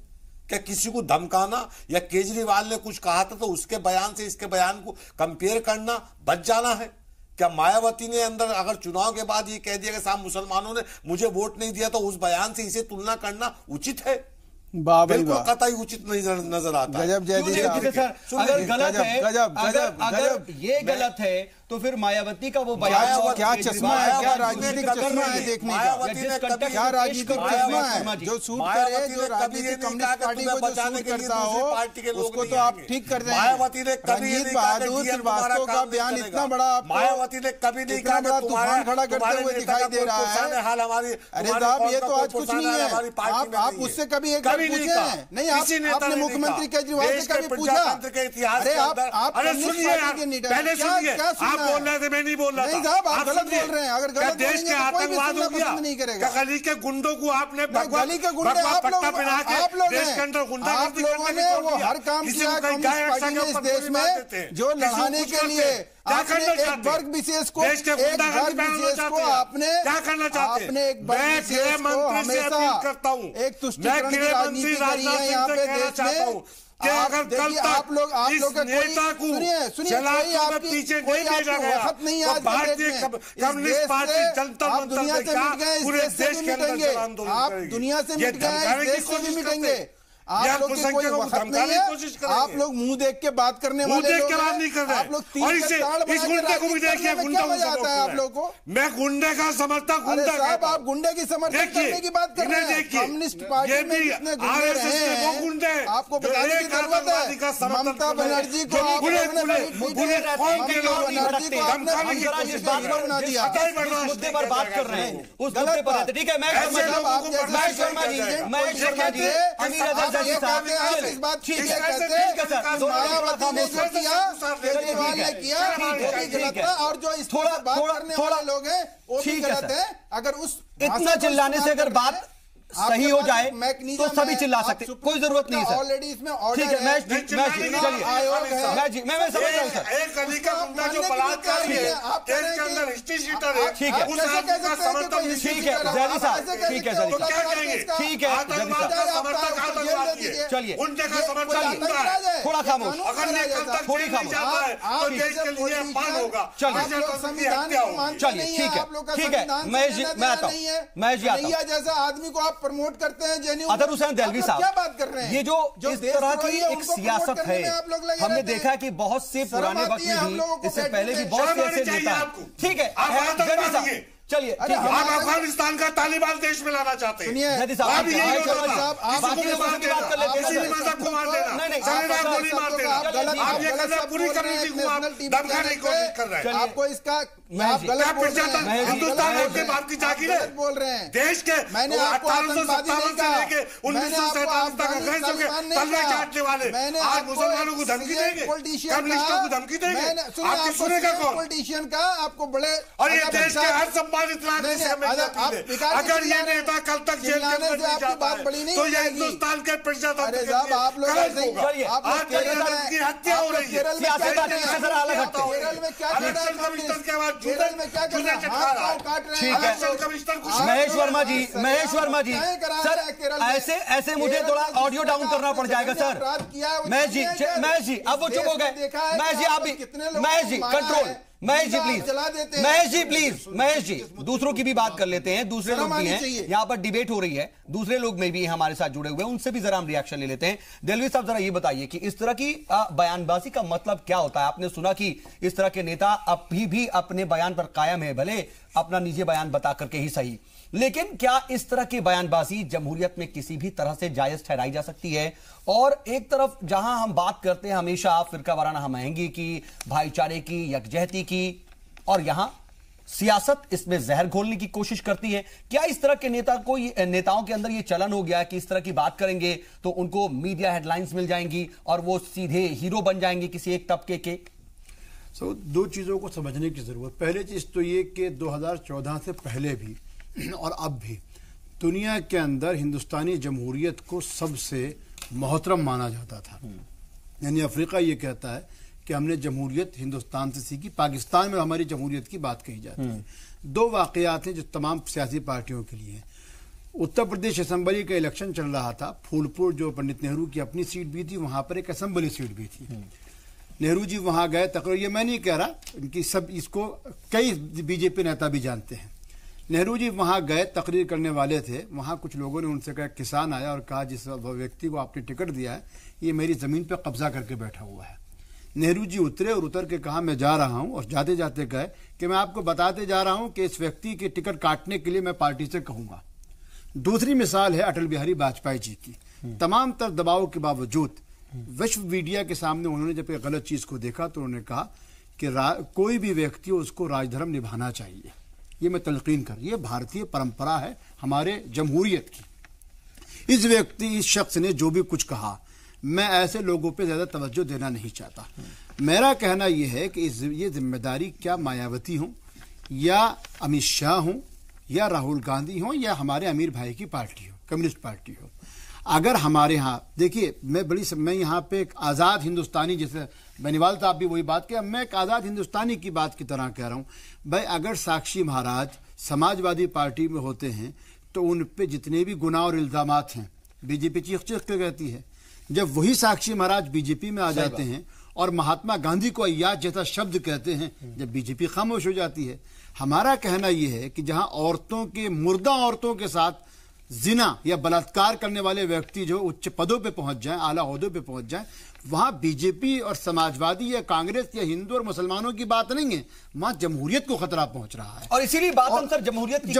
क्या किसी को धमकाना, या केजरीवाल ने कुछ कहा था तो उसके बयान से इसके बयान को कंपेयर करना बच जाना है? क्या मायावती ने अंदर अगर चुनाव के बाद ये कह दिया कि साहब मुसलमानों ने मुझे वोट नहीं दिया, तो उस बयान से इसे तुलना करना उचित है? बिल्कुल कतई उचित नहीं नजर आता। गजब जयदीप सर, अगर गलत है, अगर ये गलत है तो फिर मायावती का वो बयान क्या चश्मा है, क्या राजनीतिक चश्मा है देखने का, क्या राजनीतिक चश्मा है जो सूट करे, जो राजनीतिक कम्युनिस्ट पार्टी को जो सूट करता हो उसको तो आप ठीक कर रहे हैं। रंजीत बहादुर श्रीवास्तव का बयान इतना बड़ा, मायावती ने कभी नहीं कहा बड़ा तूफान खड़ा करते हुए दिखाई दे रहा है। अरे साहब, ये तो आज कुछ नहीं है। आप उससे कभी एक नहीं, आपने मुख्यमंत्री केजरीवाल से कभी पूछा? अरे आप पहले सुनिए, आप बोल रहे थे, मैं नहीं बोल रहा था। नहीं साहब, आप गलत बोल रहे हैं। अगर गलत देश के आतंकवाद हो गया नहीं करेगा। गली के गुंडों को आपने गली के गुंडे आप लोग देश के अंदर गुंडागर्दी करने ने वो हर काम किया कम्युनिस्ट पार्टी ने इस देश में, जो लड़ाने के लिए एक वर्ग विशेष को, एक वर्ग विशेष को आपने क्या करना चाहते हैं? आपने एक वर्ग विशेष को हमेशा करता हूं, एक तुष्टिकरण की राजनीति करी है यहाँ पे देश में। अगर कल तक आप लोग इस नेता को सलाखों में पीछे नहीं भेजा गया तो भारतीय कम्युनिस्ट पार्टी जनता दुनिया से मिट गए, पूरे देश के अंदर आप दुनिया से मिट गए, देश से भी मिटेंगे। आप लोग की कोई वक्त नहीं है। आप लोग मुंह देख के बात करने वाले लोग हैं। आप लोग इस गुंडे को भी देखिए, गुंडा मजा आता है आप लोग को। मैं गुंडे का समर्थक, गुंडा साहब आप गुंडे की समर्थन करने की बात कर रहे हैं। कम्युनिस्ट पार्टी में जितने गुंडे रहे हैं, आपको बताने की जरूरत है। ममता बनर्जी को बना दिया। मुद्दे पर बात कर रहे हैं, उस मुद्दे पर। ठीक है, महेश शर्मा जी, अमीर ये कहते हैं इस बात ठीक है, मायावती ने जो किया, केजरीवाल ने किया, वो भी गलत है, और जो इस थोड़ा बात करने वाले लोग हैं वो भी गलत है। अगर उस इतना चिल्लाने से अगर बात सही हो जाए तो सभी चिल्ला सकते, कोई जरूरत नहीं सर। ऑलरेडी इसमें ठीक है, मैं समझ रहा हूँ सर। एक गली का गुंडा जो बलात्कार है, केस के अंदर हिस्ट्री शीटर है, ठीक है, उस आदमी का समर्थन, ठीक है जैदी साहब, ठीक है तो क्या कहेंगे? ठीक है जैदी साहब, समर्थक आतंकवादी है, चलिए उनके का समर्थन थोड़ा खामोश, अगर ये कल तक थोड़ी खामोश, तो देश के लिए अपमान होगा। चलिए ठीक है, मैं आता हूँ, मैं जी आता हूँ। जैसा आदमी को आप प्रमोट करते हैं, अदर हुसैन दहलवी साहब, क्या बात कर रहे हैं? ये जो इस तरह की एक सियासत है, हमने देखा कि बहुत से पुराने वक्त में भी, इससे पहले भी बहुत से ऐसे नेता, ठीक है चलिए आप अफगानिस्तान का तालिबान देश में लाना चाहते हैं। आप यही किसी भी मजहब को मार देना, संविधान को नहीं मार देना, आप ये करना पूरी कम्युनिटी को आप धमकाने की कोशिश कर रहे हैं। आपको इसका हिंदुस्तान आपके बाप की जागीर है, बोल रहे हैं देश के 1857 से लेके 1947 तक अंग्रेजों के तलवे चाटने वाले आज मुसलमानों को धमकी देंगे, कम्युनिस्टों को धमकी देंगे। आपकी सुनेगा कौन? पॉलिटिशियन का आपको बड़े और ये देश के हर सम्मानित नागरिक से अगर ये नेता कल तक जेल के अंदर नहीं जाता है तो ये हिंदुस्तान के प्रजातंत्र की हत्या हो रही है। केरल में क्या कमिश्नर के बाद महेश वर्मा जी सर, ऐसे मुझे थोड़ा ऑडियो डाउन करना पड़ जाएगा सर। महेश जी अब वो चुप हो गए। महेश जी आप भी, महेश जी कंट्रोल, महेश जी दूसरों की भी बात कर लेते हैं, दूसरे लोग भी हैं यहाँ पर, डिबेट हो रही है, दूसरे लोग में भी हमारे साथ जुड़े हुए हैं, उनसे भी जरा हम रिएक्शन ले लेते हैं। दिलवी साहब जरा ये बताइए कि इस तरह की बयानबाजी का मतलब क्या होता है? आपने सुना कि इस तरह के नेता अभी भी अपने बयान पर कायम है, भले अपना निजी बयान बता करके ही सही, लेकिन क्या इस तरह की बयानबाजी जमहूरियत में किसी भी तरह से जायज ठहराई जा सकती है? और एक तरफ जहां हम बात करते हैं हमेशा फिरका वाराना हमआहंगी की, भाईचारे की, यकजहती की, और यहां सियासत इसमें जहर घोलने की कोशिश करती है। क्या इस तरह के नेताओं के अंदर यह चलन हो गया है कि इस तरह की बात करेंगे तो उनको मीडिया हेडलाइंस मिल जाएंगी और वो सीधे हीरो बन जाएंगे किसी एक तबके के? दो चीजों को समझने की जरूरत। पहले चीज तो ये कि 2014 से पहले भी और अब भी दुनिया के अंदर हिंदुस्तानी जमहूरियत को सबसे मोहतरम माना जाता था। यानी अफ्रीका ये कहता है कि हमने जमहूरियत हिंदुस्तान से सीखी, पाकिस्तान में हमारी जमहूरियत की बात कही जाती है। दो वाकयात हैं जो तमाम सियासी पार्टियों के लिए। उत्तर प्रदेश असेंबली का इलेक्शन चल रहा था, फूलपुर जो पंडित नेहरू की अपनी सीट भी थी, वहां पर एक असेंबली सीट भी थी। नेहरू जी वहां गए तकरीर, ये मैं नहीं कह रहा, इनकी सब इसको कई बीजेपी नेता भी जानते हैं। नेहरू जी वहां गए, तकरीर करने वाले थे, वहां कुछ लोगों ने उनसे कहा, किसान आया और कहा जिस व्यक्ति को आपने टिकट दिया है ये मेरी जमीन पर कब्जा करके बैठा हुआ है। नेहरू जी उतरे और उतर के कहा मैं जा रहा हूं, और जाते जाते कहे कि मैं आपको बताते जा रहा हूं कि इस व्यक्ति की टिकट काटने के लिए मैं पार्टी से कहूंगा। दूसरी मिसाल है अटल बिहारी वाजपेयी जी की। तमाम तर दबाव के बावजूद विश्व मीडिया के सामने उन्होंने जब एक गलत चीज को देखा तो उन्होंने कहा कि कोई भी व्यक्ति उसको राजधर्म निभाना चाहिए। ये मैं तलकीन कर, ये भारतीय परंपरा है हमारे जमहूरियत की। इस शख्स ने जो भी कुछ कहा, मैं ऐसे लोगों पे ज्यादा तवज्जो देना नहीं चाहता। मेरा कहना यह है कि ये जिम्मेदारी क्या मायावती हो या अमित शाह हो या राहुल गांधी हो या हमारे अमीर भाई की पार्टी हो, कम्युनिस्ट पार्टी हो, अगर हमारे यहाँ देखिए, मैं यहाँ पे एक आज़ाद हिंदुस्तानी, जैसे बेनीवाल साहब भी वही बात किया, मैं एक आज़ाद हिंदुस्तानी की बात की तरह कह रहा हूँ। भाई अगर साक्षी महाराज समाजवादी पार्टी में होते हैं तो उन पे जितने भी गुनाह और इल्जामात हैं बीजेपी चीख चीख के कहती है। जब वही साक्षी महाराज बीजेपी में आ जाते हैं और महात्मा गांधी को अय्याज जैसा शब्द कहते हैं, जब बीजेपी खामोश हो जाती है। हमारा कहना यह है कि जहां औरतों के, मुर्दा औरतों के साथ जिना या बलात्कार करने वाले व्यक्ति जो उच्च पदों पे पहुंच जाएं, आला ओहदों पे पहुंच जाएं, वहां बीजेपी और समाजवादी या कांग्रेस या हिंदू और मुसलमानों की बात नहीं है, वहां जमहूरियत को खतरा पहुंच रहा है। और इसीलिए बात हम सर जमहूरियत की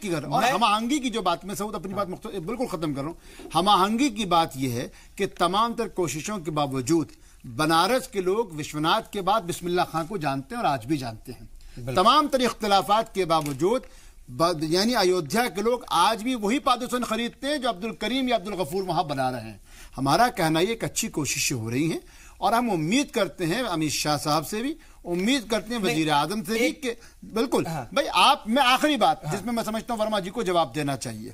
कर रहे हैं। और हमआहंगी की जो बात, मैं सऊद अपनी बात बिल्कुल खत्म कर रहा हूं। हमआहंगी की बात यह है कि तमाम तर कोशिशों के बावजूद बनारस के लोग विश्वनाथ के बाद बिस्मिल्लाह खां को जानते हैं और आज भी जानते हैं। तमाम तर इख्तिलाफात के बावजूद यानी अयोध्या के लोग आज भी वही पादोसन खरीदते हैं जो अब्दुल करीम या अब्दुल गफूर वहां बना रहे हैं। हमारा कहना ये एक अच्छी कोशिशें हो रही हैं और हम उम्मीद करते हैं अमित शाह साहब से भी, उम्मीद करते हैं वजीर आजम से भी कि बिल्कुल भाई मैं आखिरी बात जिसमें मैं समझता हूं वर्मा जी को जवाब देना चाहिए।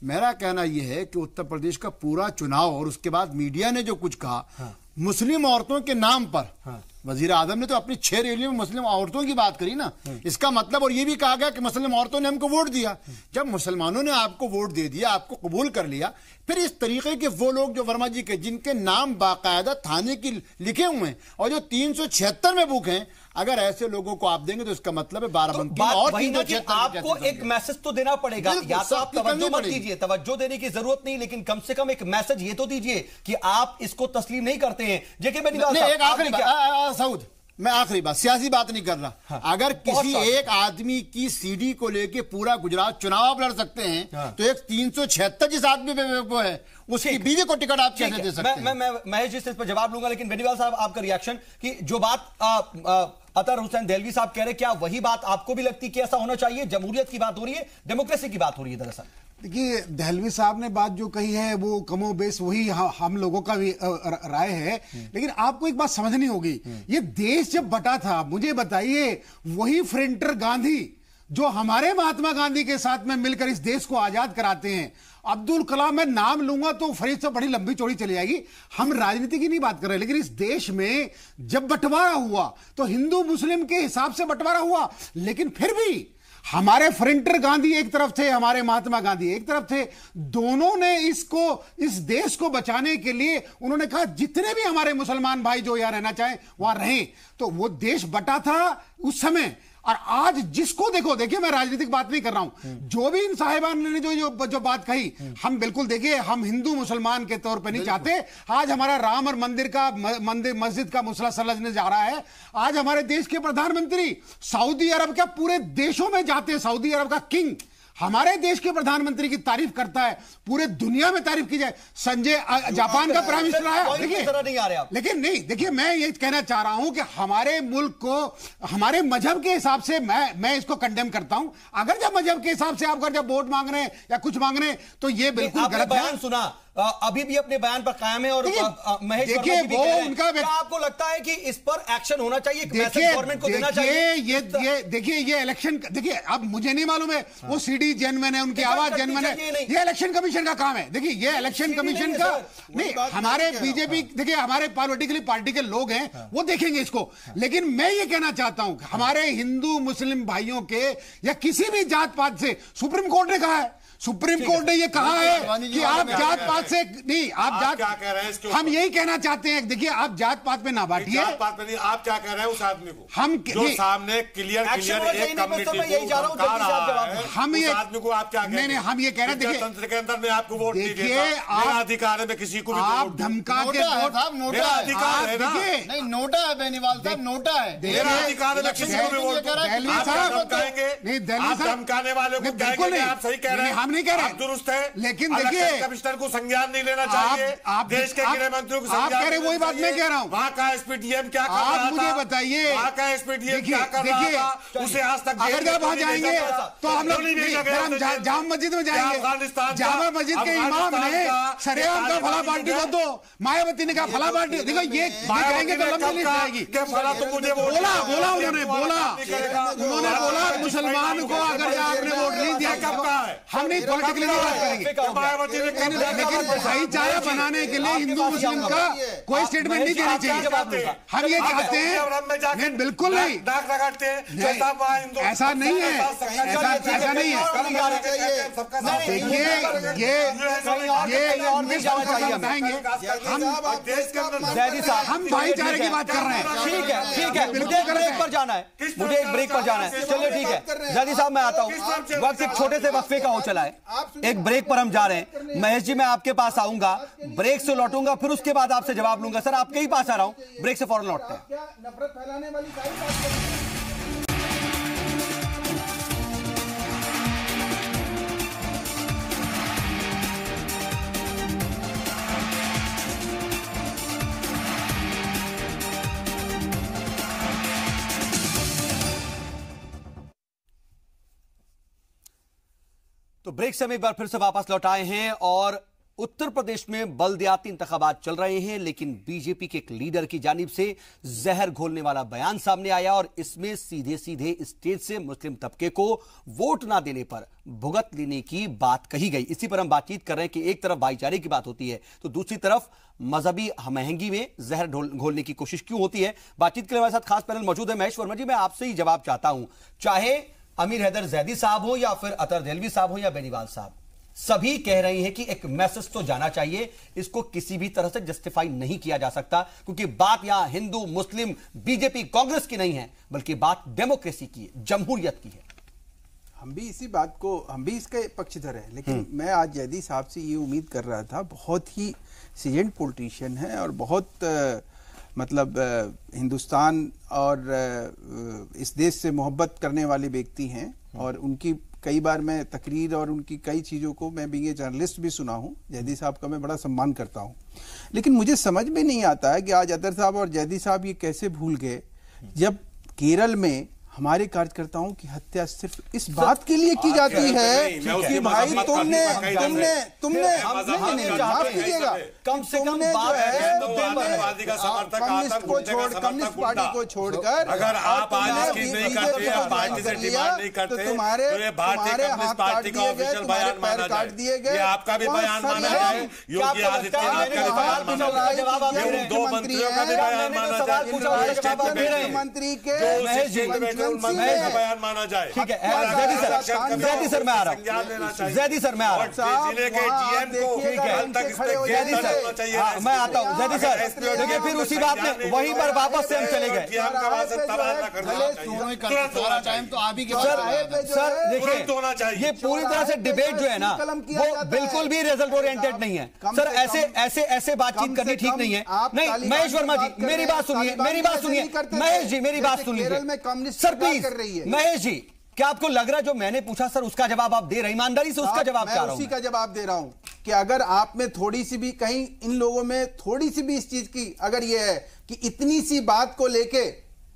मेरा कहना यह है कि उत्तर प्रदेश का पूरा चुनाव और उसके बाद मीडिया ने जो कुछ कहा मुस्लिम औरतों के नाम पर, वजीर आजम ने तो अपनी 6 रैलियों में मुस्लिम औरतों की बात करी ना, इसका मतलब, और ये भी कहा गया कि मुस्लिम औरतों ने हमको वोट दिया। जब मुसलमानों ने आपको वोट दे दिया, आपको कबूल कर लिया, फिर इस तरीके के वो लोग जो वर्मा जी के जिनके नाम बाकायदा थाने की लिखे हुए हैं और जो 376 में बुक हैं, अगर ऐसे लोगों को आप देंगे तो इसका मतलब है बाराबंकी और आपको एक मैसेज तो देना पड़ेगा। या तो आप तवज्जो मत कीजिए, तवज्जो देने की जरूरत नहीं, लेकिन कम से कम एक मैसेज ये तो दीजिए कि आप इसको तस्लीम नहीं करते हैं। एक आखिरी बात सऊद, मैं आखिरी बात, सियासी बात नहीं कर रहा। हाँ। अगर किसी एक आदमी की सीडी को लेके पूरा गुजरात चुनाव लड़ सकते हैं, हाँ। तो एक 376 जिस आदमी पे वो है, उसकी बीवी को टिकट आप कैसे दे सकते हैं? मैं महेश जी से इस पर जवाब लूंगा, लेकिन बेनीवाल साहब आपका रिएक्शन कि जो बात अतर हुसैन देहलवी साहब कह रहे, क्या वही बात आपको भी लगती कि ऐसा होना चाहिए? जमहूरियत की बात हो रही है, डेमोक्रेसी की बात हो रही है। दरअसल देखिए, देहलवी साहब ने बात जो कही है वो कमोबेश वही हम लोगों का भी राय है, लेकिन आपको एक बात समझनी होगी। ये देश जब बटा था, मुझे बताइए, वही फ्रेंटर गांधी जो हमारे महात्मा गांधी के साथ में मिलकर इस देश को आजाद कराते हैं, अब्दुल कलाम, मैं नाम लूंगा तो फरिश्ता बड़ी लंबी चौड़ी चली जाएगी। हम राजनीति की नहीं बात कर रहे, लेकिन इस देश में जब बंटवारा हुआ तो हिंदू मुस्लिम के हिसाब से बंटवारा हुआ, लेकिन फिर भी हमारे फ्रंटर गांधी एक तरफ थे, हमारे महात्मा गांधी एक तरफ थे। दोनों ने इस देश को बचाने के लिए उन्होंने कहा जितने भी हमारे मुसलमान भाई जो यहां रहना चाहें वहां रहें। तो वो देश बटा था उस समय, और आज जिसको देखिए मैं राजनीतिक बात नहीं कर रहा हूं, जो भी इन साहिबान ने जो बात कही, हम बिल्कुल देखिए, हम हिंदू मुसलमान के तौर पे नहीं चाहते। आज हमारा राम और मस्जिद का मसला सुलझने जा रहा है। आज हमारे देश के प्रधानमंत्री सऊदी अरब के पूरे देशों में जाते हैं, सऊदी अरब का किंग हमारे देश के प्रधानमंत्री की तारीफ करता है, पूरे दुनिया में तारीफ की जाए। संजय जापान का प्राइम मिनिस्टर आया, देखिए, लेकिन नहीं, देखिए मैं ये कहना चाह रहा हूं कि हमारे मुल्क को हमारे मजहब के हिसाब से मैं इसको कंडेम करता हूं। अगर जब मजहब के हिसाब से आप जब वोट मांग रहे हैं या कुछ मांग रहे हैं तो ये बिल्कुल गलत है। सुना अभी भी अपने बयान पर कायम है, और महेश देखिए वो उनका, आपको लगता है कि इस पर एक्शन होना चाहिए, गवर्नमेंट को देना चाहिए? ये देखिए, ये इलेक्शन, देखिए अब मुझे नहीं मालूम है वो सीडी जेन्युइन है, उनकी आवाज जेन्युइन है, ये इलेक्शन कमीशन का काम है। देखिए ये इलेक्शन कमीशन का नहीं, हमारे बीजेपी, देखिए हमारे पॉलिटिकली पार्टी के लोग हैं, वो देखेंगे इसको। लेकिन मैं ये कहना चाहता हूं हमारे हिंदू मुस्लिम भाइयों के या किसी भी जात पात से, सुप्रीम कोर्ट ने कहा है, सुप्रीम कोर्ट ने यह कहा है कि आप जात पात से नहीं, आप जात, क्या कह रहे हैं? हम यही कहना चाहते हैं, देखिए आप जात पात में ना बांटिए। जात पात में नहीं, आप क्या कह रहे हैं उस आदमी को? हम जो सामने क्लियर एक कम्युनिटी को हम ये आदमी को आप क्या कह रहे हैं? हम ये कह रहे हैं, देखिए तंत्र के अंदर में आपको वोट नहीं देता, मेरा अधिकार है, मैं किसी को आप धमका के मेरा अधिकार है ना, नहीं नोटा है बेनीवाल साहब, नोटा है, मेरा अधिकार है, मैं किसी को भी वोट धमकाएंगे, आप धमकाने वाले को कहेंगे आप सही कह रहे हैं, नहीं कह रहे, आप दुरुस्त है, लेकिन देखिए कमिश्नर को संज्ञान नहीं लेना चाहिए, आप देश के गृह मंत्री को आप कह रहे वही बात मैं कह रहा हूँ। वहाँ का एसपीडीएम क्या कर रहा था, आप मुझे बताइए, वहाँ का एसपीडीएम क्या कर रहा था, उसे आज तक अगर जब वहाँ जाएंगे तो हम लोग जामा मस्जिद में जाएंगे, जामा मस्जिद के इमाम ने सरेआम का फला पार्टी को दो, मायावती ने कहा फला पार्टी, देखो ये कहेंगे तो लंबी लिस्ट आएगी। बोला उन्होंने बोला मुसलमान को अगर आपने वोट नहीं दिया, हम नहीं पॉलिटिकली बात करेंगे, लेकिन भाईचारा बनाने के लिए हिंदू मुस्लिम का कोई स्टेटमेंट नहीं देनी चाहिए। हम ये चाहते हैं, बिल्कुल नहीं, ऐसा नहीं है, ऐसा नहीं है। देखिए हम भाईचारे की बात कर रहे हैं। ठीक है, मुझे एक ब्रेक पर जाना है, चलिए ठीक है जैदी साहब, मैं आता हूँ, वक्त एक छोटे से वक्फे का हो चला है, एक ब्रेक पर हम जा रहे हैं। महेश जी मैं आपके पास आऊंगा, ब्रेक से लौटूंगा, फिर उसके बाद आपसे जवाब लूंगा। सर आपके ही पास आ रहा हूं, ब्रेक से फौरन लौटते हैं। नफरत फैलाने वाली सारी बात तो ब्रेक से हम एक बार फिर से वापस लौट आए हैं, और उत्तर प्रदेश में बलदियाती इंतखाबात चल रहे हैं, लेकिन बीजेपी के एक लीडर की जानिब से जहर घोलने वाला बयान सामने आया, और इसमें सीधे सीधे स्टेज से मुस्लिम तबके को वोट ना देने पर भुगत लेने की बात कही गई। इसी पर हम बातचीत कर रहे हैं कि एक तरफ भाईचारे की बात होती है तो दूसरी तरफ मजहबी हमहंगी में जहर घोलने की कोशिश क्यों होती है। बातचीत के लिए हमारे साथ खास पैनल मौजूद है। महेश वर्मा जी, मैं आपसे ही जवाब चाहता हूं, चाहे अमीर हैदर जैदी साहब हो या फिर अतर देहलवी साहब हो या बेनीवाल साहब, सभी कह रहे हैं कि एक मैसेज तो जाना चाहिए, इसको किसी भी तरह से जस्टिफाई नहीं किया जा सकता, क्योंकि बात यहां हिंदू मुस्लिम बीजेपी कांग्रेस की नहीं है, बल्कि बात डेमोक्रेसी की है, जमहूरियत की है। हम भी इसी बात को, हम भी इसके पक्षधर हैं, लेकिन मैं आज जैदी साहब से ये उम्मीद कर रहा था, बहुत ही सीजेंट पॉलिटिशियन है और बहुत मतलब हिंदुस्तान और इस देश से मोहब्बत करने वाले व्यक्ति हैं, और उनकी कई बार मैं तकरीर और उनकी कई चीज़ों को मैं भी ये जर्नलिस्ट भी सुना हूँ। जैदी साहब का मैं बड़ा सम्मान करता हूँ, लेकिन मुझे समझ में नहीं आता है कि आज अतर साहब और जैदी साहब ये कैसे भूल गए जब केरल में हमारे कार्यकर्ताओं की हत्या सिर्फ इस बात के लिए की जाती है कि भाई तुमने माफ कीजिएगा, कम से कम कम्युनिस्ट पार्टी को छोड़कर अगर आप आज नहीं करते, पार्टी से डिमांड नहीं करते, तो तुम्हारे भारतीय कम्युनिस्ट पार्टी का ऑफिशियल बयान माना काट दिए गए, आपका भी बयान माना जाए, योगी आदित्यनाथ का भी बयान माना जाए, दो मंत्रियों का भी बयान माना जाए, मंत्री के बयान माना जाए। ठीक है, जैदी सर मैं आ रहा हूँ, जैदी सर मैं आ रहा हूँ, जिले के डीएम को जैदी सर मैं आता हूँ। जैदी सर देखिए, फिर उसी बात में वहीं पर वापस से हम चले गए। सर देखिए, ये पूरी तरह से डिबेट जो है ना, वो बिल्कुल भी रिजल्ट ओरिएंटेड नहीं है सर। ऐसे बातचीत करनी ठीक नहीं है। नहीं महेश वर्मा जी, मेरी बात सुनिए, महेश जी मेरी बात सुन लीजिए सर प्लीज। महेश जी, क्या आपको लग रहा है जो मैंने पूछा सर उसका जवाब आप दे रहे हैं? ईमानदारी से उसका जवाब चाह रहा हूं। उसी का जवाब दे रहा हूं कि अगर आप में थोड़ी सी भी, कहीं इन लोगों में थोड़ी सी भी इस चीज की अगर ये है कि इतनी सी बात को लेके,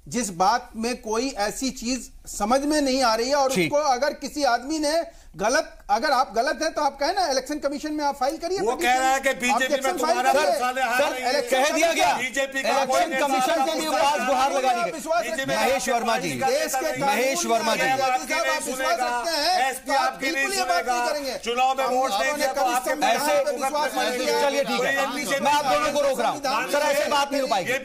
जिस बात में कोई ऐसी चीज समझ में नहीं आ रही है, और उसको अगर किसी आदमी ने गलत, अगर आप गलत है तो आप कहें ना इलेक्शन कमिशन में आप फाइल करिए। वो कह रहा है कि बीजेपी में तुम्हारा कह दिया गया, इलेक्शन कमीशन के लिए आवाज गुहार लगा दी गई। महेश वर्मा जी, महेश वर्मा जी, चुनाव में वोट ऐसे, चलिए ठीक है, मैं आप दोनों को रोक रहा हूँ सर, ऐसे बात नहीं हो पाएगी सर,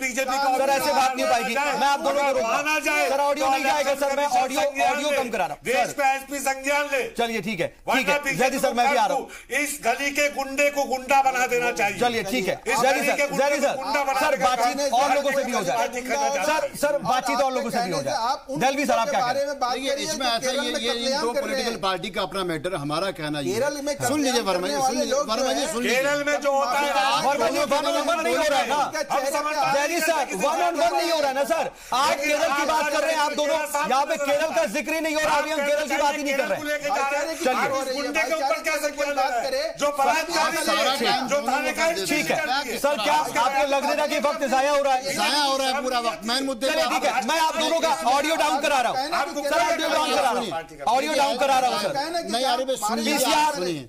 ऐसे बात नहीं हो पाएगी, मैं आप दोनों को रोक रहा हूँ सर। ऑडियो नहीं जाएगा सर, मैं ऑडियो कम करा रहा हूँ। एसपी संज्ञान ले, चलिए ठीक है जैदी सर मैं भी आ रहा हूँ। इस गली के गुंडे को गुंडा बना देना चाहिए। चलिए ठीक है जैदी सर बातचीत और लोगों से भी हो जाए सर, बातचीत और लोगों से भी हो जाए। दलवी सर आप क्या कह रहे हैं? इसमें ऐसा ये दो पॉलिटिकल पार्टी का अपना मैटर, हमारा कहना ये सुन लीजिए वर्मा जी, सुन लीजिए। केरल में जो होता है नहीं हो रहा है ना जैदी सर, 1-on-1 नहीं हो रहा है ना सर। आप केरल की बात कर रहे हैं, आप दोनों यहाँ पे केरल का जिक्र ही नहीं हो रहा, अभी हम केरल की बात ही नहीं कर रहे। गुंडे के ऊपर क्या जो ठीक है सर, क्या आपको लग रहा है कि वक्त जाया हो रहा है? जाया हो रहा है पूरा वक्त। मैं मुद्दे ठीक है, मैं आप दोनों का ऑडियो डाउन करा रहा हूँ सर, ऑडियो डाउन करा रहा हूँ सर। नहीं यार,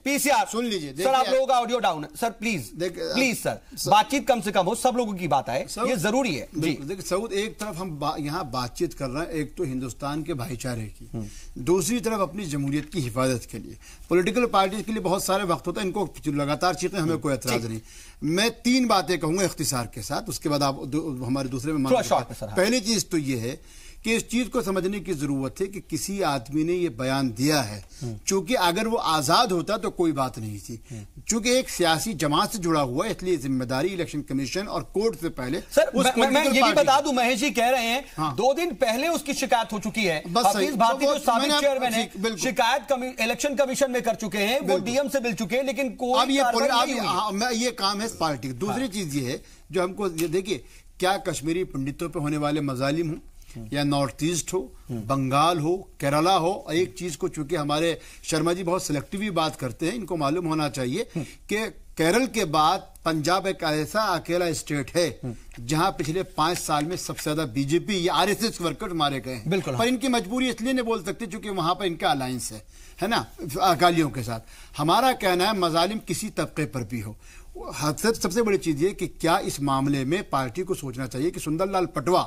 पीसीआर सुन लीजिए सर, आप लोगों का ऑडियो डाउन है सर, प्लीज सर, बातचीत कम से कम हो, सब लोगों की बात आए, ये जरूरी है जी। देखिए सऊद, एक तरफ हम यहाँ बातचीत कर रहे हैं, एक तो हिंदुस्तान के भाईचारे की, दूसरी तरफ अपनी जमहूरियत की हिफाजत के लिए। पॉलिटिकल पार्टी के लिए बहुत सारे वक्त होता है, इनको लगातार चीखें, हमें कोई एतराज नहीं। मैं 3 बातें कहूंगा इख्तिसार के साथ, उसके बाद आप हमारे दूसरे में पहली चीज तो ये है कि इस चीज को समझने की जरूरत है कि किसी आदमी ने ये बयान दिया है, क्योंकि अगर वो आजाद होता तो कोई बात नहीं थी, क्योंकि एक सियासी जमात से जुड़ा हुआ है, इसलिए जिम्मेदारी इलेक्शन कमीशन और कोर्ट से पहले सर मैं ये भी बता दूं, महेश जी कह रहे हैं 2 दिन पहले उसकी शिकायत हो चुकी है। हफीज भारती जो साबिक चेयरमैन है, शिकायत इलेक्शन कमीशन में कर चुके हैं, वो डीएम से मिल चुके हैं, लेकिन कोई ये काम है पार्टी की। दूसरी चीज ये है जो हमको, देखिए, क्या कश्मीरी पंडितों पे होने वाले मजालिम हो या नॉर्थ ईस्ट हो, बंगाल हो, केरला हो, एक चीज को चूंकि हमारे शर्मा जी बहुत सिलेक्टिव बात करते हैं, इनको मालूम होना चाहिए कि केरल के बाद पंजाब एक ऐसा अकेला स्टेट है जहां पिछले 5 साल में सबसे ज्यादा बीजेपी या आरएसएस वर्कर्स मारे गए हैं। पर इनकी मजबूरी इसलिए नहीं बोल सकते क्योंकि वहां पर इनका अलायंस है ना, अकालियों के साथ। हमारा कहना है मजालिम किसी तबके पर भी हो, सबसे बड़ी चीज ये कि क्या इस मामले में पार्टी को सोचना चाहिए कि सुंदरलाल पटवा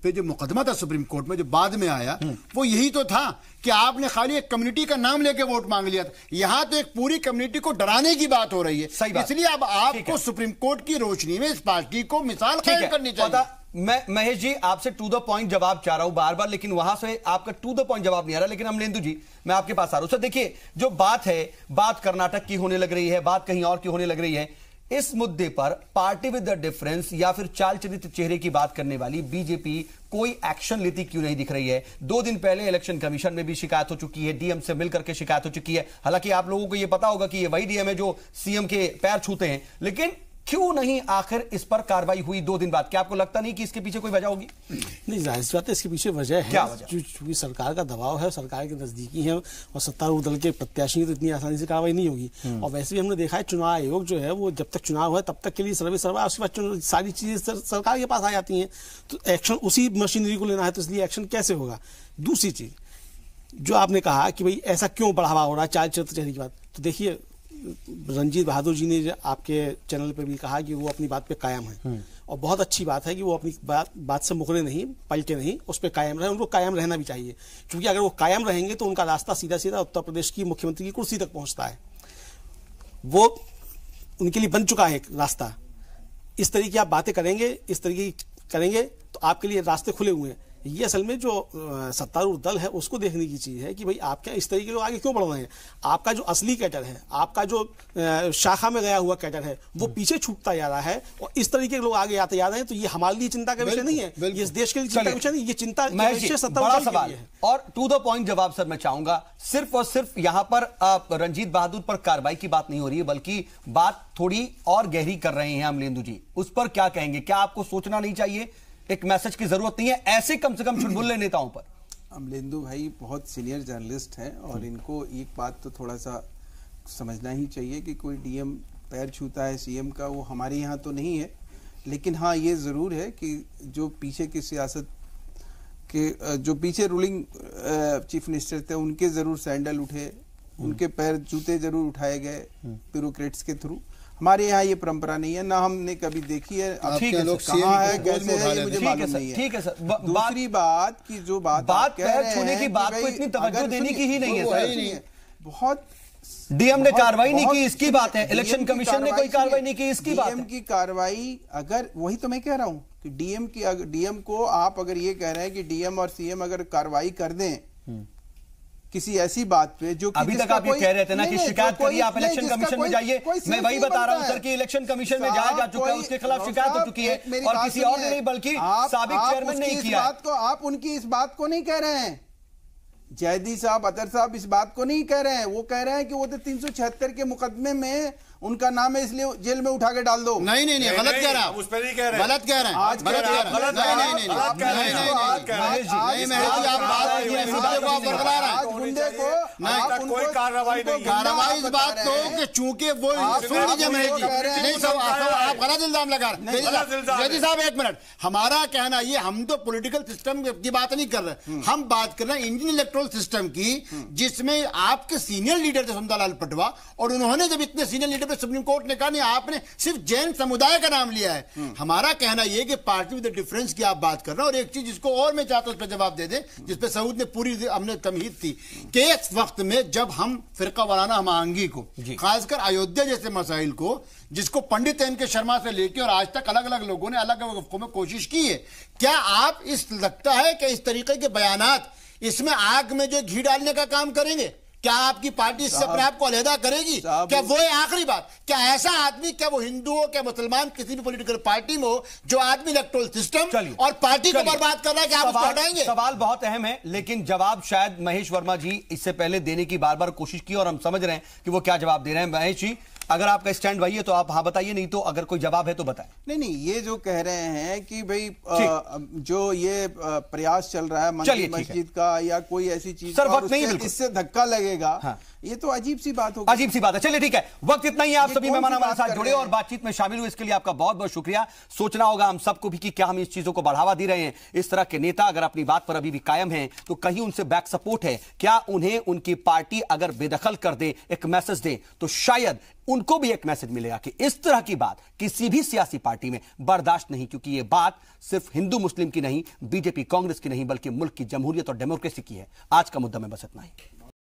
पे जो मुकदमा था सुप्रीम कोर्ट में जो बाद में आया, वो यही तो था कि आपने खाली एक कम्युनिटी का नाम लेके वोट मांग लिया था। यहां तो एक पूरी कम्युनिटी को डराने की बात हो रही है, इसलिए अब आपको सुप्रीम कोर्ट की रोशनी में इस पार्टी को मिसाल कायम करनी चाहिए। मैं महेश जी आपसे टू द पॉइंट जवाब चाह रहा हूं बार बार, लेकिन वहां से आपका टू द पॉइंट जवाब नहीं आ रहा। लेकिन अमलेंदु जी मैं आपके पास आ रहा हूं। सर देखिए, जो बात है, बात कर्नाटक की होने लग रही है, बात कहीं और की होने लग रही है। इस मुद्दे पर पार्टी विद द डिफरेंस या फिर चाल चरित चेहरे की बात करने वाली बीजेपी कोई एक्शन लेती क्यों नहीं दिख रही है? 2 दिन पहले इलेक्शन कमीशन में भी शिकायत हो चुकी है, डीएम से मिलकर के शिकायत हो चुकी है। हालांकि आप लोगों को यह पता होगा कि ये वही डीएम है जो सीएम के पैर छूते हैं, लेकिन क्यों नहीं आखिर इस पर कार्रवाई हुई 2 दिन बाद? क्या आपको लगता नहीं कि इसके पीछे कोई वजह होगी? नहीं, जाहिर सी बात है इसके पीछे वजह है। क्या वजह? क्योंकि सरकार का दबाव है, सरकार के नजदीकी है और सत्तारूढ़ दल के प्रत्याशी तो इतनी आसानी से कार्रवाई नहीं होगी। और वैसे भी हमने देखा है चुनाव आयोग जो है वो जब तक चुनाव है तब तक के लिए सर्वे सर्वा, उसके बाद सारी चीजें सरकार के पास आ जाती हैं, तो एक्शन उसी मशीनरी को लेना है, तो इसलिए एक्शन कैसे होगा? दूसरी चीज जो आपने कहा कि भाई ऐसा क्यों बढ़ावा हो रहा है चाल चरित्र चेहरे की बात, तो देखिए रंजीत बहादुर जी ने आपके चैनल पे भी कहा कि वो अपनी बात पे कायम है और बहुत अच्छी बात है कि वो अपनी बात से मुकरे नहीं, पलटे नहीं, उस पर कायम रहे। उनको कायम रहना भी चाहिए, क्योंकि अगर वो कायम रहेंगे तो उनका रास्ता सीधा सीधा उत्तर प्रदेश की मुख्यमंत्री की कुर्सी तक पहुंचता है। वो उनके लिए बन चुका है एक रास्ता। इस तरीके की आप बातें करेंगे, इस तरीके करेंगे तो आपके लिए रास्ते खुले हुए हैं। ये असल में जो सत्तारूढ़ दल है उसको देखने की चीज है कि भाई आप क्या इस तरीके के लोग आगे क्यों बढ़ रहे हैं। आपका जो असली कैडर है, आपका जो शाखा में गया हुआ कैडर है, वो पीछे छूटता जा रहा है और इस तरीके के लोग आगे आते जा रहे हैं। तो ये हमारे लिए चिंता का विषय नहीं है, ये इस देश के लिए चिंता का विषय नहीं, ये चिंता बड़ा सवाल है। और टू द पॉइंट जवाब सर मैं चाहूंगा, सिर्फ और सिर्फ यहां पर रंजीत बहादुर पर कार्रवाई की बात नहीं हो रही है, बल्कि बात थोड़ी और गहरी कर रहे हैं अमलेंदु जी। उस पर क्या कहेंगे? क्या आपको सोचना नहीं चाहिए? एक मैसेज की जरूरत नहीं है ऐसे कम से कम चुटपुल्ले नेताओं पर? अमलेंदु भाई बहुत सीनियर जर्नलिस्ट हैं और इनको एक बात तो थोड़ा सा समझना ही चाहिए कि कोई डीएम पैर छूता है सीएम का, वो हमारे यहाँ तो नहीं है। लेकिन हाँ ये ज़रूर है कि जो पीछे की सियासत के जो पीछे रूलिंग चीफ मिनिस्टर थे उनके ज़रूर सैंडल उठे, उनके पैर जूते ज़रूर उठाए गए ब्यूरोक्रेट्स के थ्रू। हमारे यहाँ ये परंपरा नहीं है, ना हमने कभी देखी है। ठीक है, कहाँ है कैसे है ये मुझे मालूम नहीं है। ठीक है सर। दूसरी बात की जो बात पैर छूने की बात को इतनी तवज्जो देने की ही नहीं है सर। बहुत डीएम ने कार्रवाई नहीं की इसकी बात है, इलेक्शन कमीशन ने कोई कार्रवाई नहीं की इसकी बात है। डीएम की कार्रवाई अगर, वही तो मैं कह रहा हूँ कि डीएम को आप अगर ये कह रहे हैं कि डीएम और सीएम अगर कार्रवाई कर दें किसी ऐसी बात पे जो अभी तक आप ये कह रहे थे ना कि शिकायत करिए, आप इलेक्शन कमीशन में जाइए। मैं वही बता रहा हूं सर कि इलेक्शन कमीशन में जाया जा चुका है, उसके खिलाफ शिकायत हो चुकी है और किसी और ने नहीं बल्कि साबिक चेयरमैन ने किया। आप उनकी इस बात को नहीं कह रहे हैं, जैदी साहब अतर साहब इस बात को नहीं कह रहे हैं। वो कह रहे हैं कि वो तो 376 के मुकदमे में उनका नाम है इसलिए जेल में उठा के डाल दो। नहीं नहीं नहीं, गलत कह रहा है, उस पर नहीं कह रहे, गलत कह रहे हैं, आज गलत कह रहे हैं, गलत कह रहे हैं, नहीं आप बात बरकरार है, गुंडे को कोई कार्रवाई नहीं, कार्रवाई इस बात को कि चूंकि वो सुन लीजिए महेश जी, नहीं सब आप गलत इल्जाम लगा रहे हैं। जैदी साहब एक मिनट, हमारा कहना ये, हम तो पॉलिटिकल सिस्टम की बात नहीं कर रहे, हम बात कर रहे हैं इंडियन इलेक्टोरल सिस्टम की, जिसमें आपके सीनियर लीडर थे सुंदरलाल पटवा, और उन्होंने जब इतने सीनियर लीडर सुप्रीम कोर्ट ने कहा नहीं आपने सिर्फ जैन समुदाय का नाम लिया है। हमारा कहना यह कि पार्टी विद डिफरेंस की आप बात कर रहे हैं। और एक चीज जिसको और मैं चाहता हूं उस पर जवाब दे दें, जिसपे सऊद ने पूरी हमने तमहीद थी कि इस वक्त में जब हम फिरका वाराना हमांगी को, खासकर अयोध्या जैसे मसाइल को, जिसको पंडित एन के शर्मा से लेकर और आज तक अलग अलग लोगों ने अलग अलग वक्फों में कोशिश की है, क्या आप इस लगता है कि इस तरीके के बयानात इसमें आग में जो घी डालने का काम करेंगे? क्या आपकी पार्टी इससे अपने आप को अलहदा करेगी? क्या वो है आखिरी बात, क्या ऐसा आदमी, क्या वो हिंदू हो क्या मुसलमान, किसी भी पॉलिटिकल पार्टी में हो, जो आदमी इलेक्टोरल सिस्टम और पार्टी को बर्बाद कर रहा है, क्या आप उसको हटाएंगे? सवाल बहुत अहम है, लेकिन जवाब शायद महेश वर्मा जी इससे पहले देने की बार बार कोशिश की और हम समझ रहे हैं कि वो क्या जवाब दे रहे हैं। महेश जी अगर आपका स्टैंड वही है तो आप हाँ बताइए, नहीं तो अगर कोई जवाब है तो बताएं। नहीं, ये जो कह रहे हैं कि भाई जो ये प्रयास चल रहा है मस्जिद का या कोई ऐसी चीज सर, वक्त नहीं, इससे धक्का लगेगा, हाँ। ये तो अजीब सी बात होगी, अजीब सी बात है। चलिए ठीक है, वक्त इतना ही है। आप सभी मेहमान हमारे साथ जुड़े और बातचीत में शामिल हुए, इसके लिए आपका बहुत बहुत शुक्रिया। सोचना होगा हम सबको भी कि क्या हम इस चीजों को बढ़ावा दे रहे हैं। इस तरह के नेता अगर अपनी बात पर अभी भी कायम हैं तो कहीं उनसे बैक सपोर्ट है क्या? उन्हें उनकी पार्टी अगर बेदखल कर दे, एक मैसेज दे, तो शायद उनको भी एक मैसेज मिलेगा कि इस तरह की बात किसी भी सियासी पार्टी में बर्दाश्त नहीं, क्योंकि यह बात सिर्फ हिंदू मुस्लिम की नहीं, बीजेपी कांग्रेस की नहीं, बल्कि मुल्क की जमहूरियत और डेमोक्रेसी की है। आज का मुद्दा में बस इतना ही।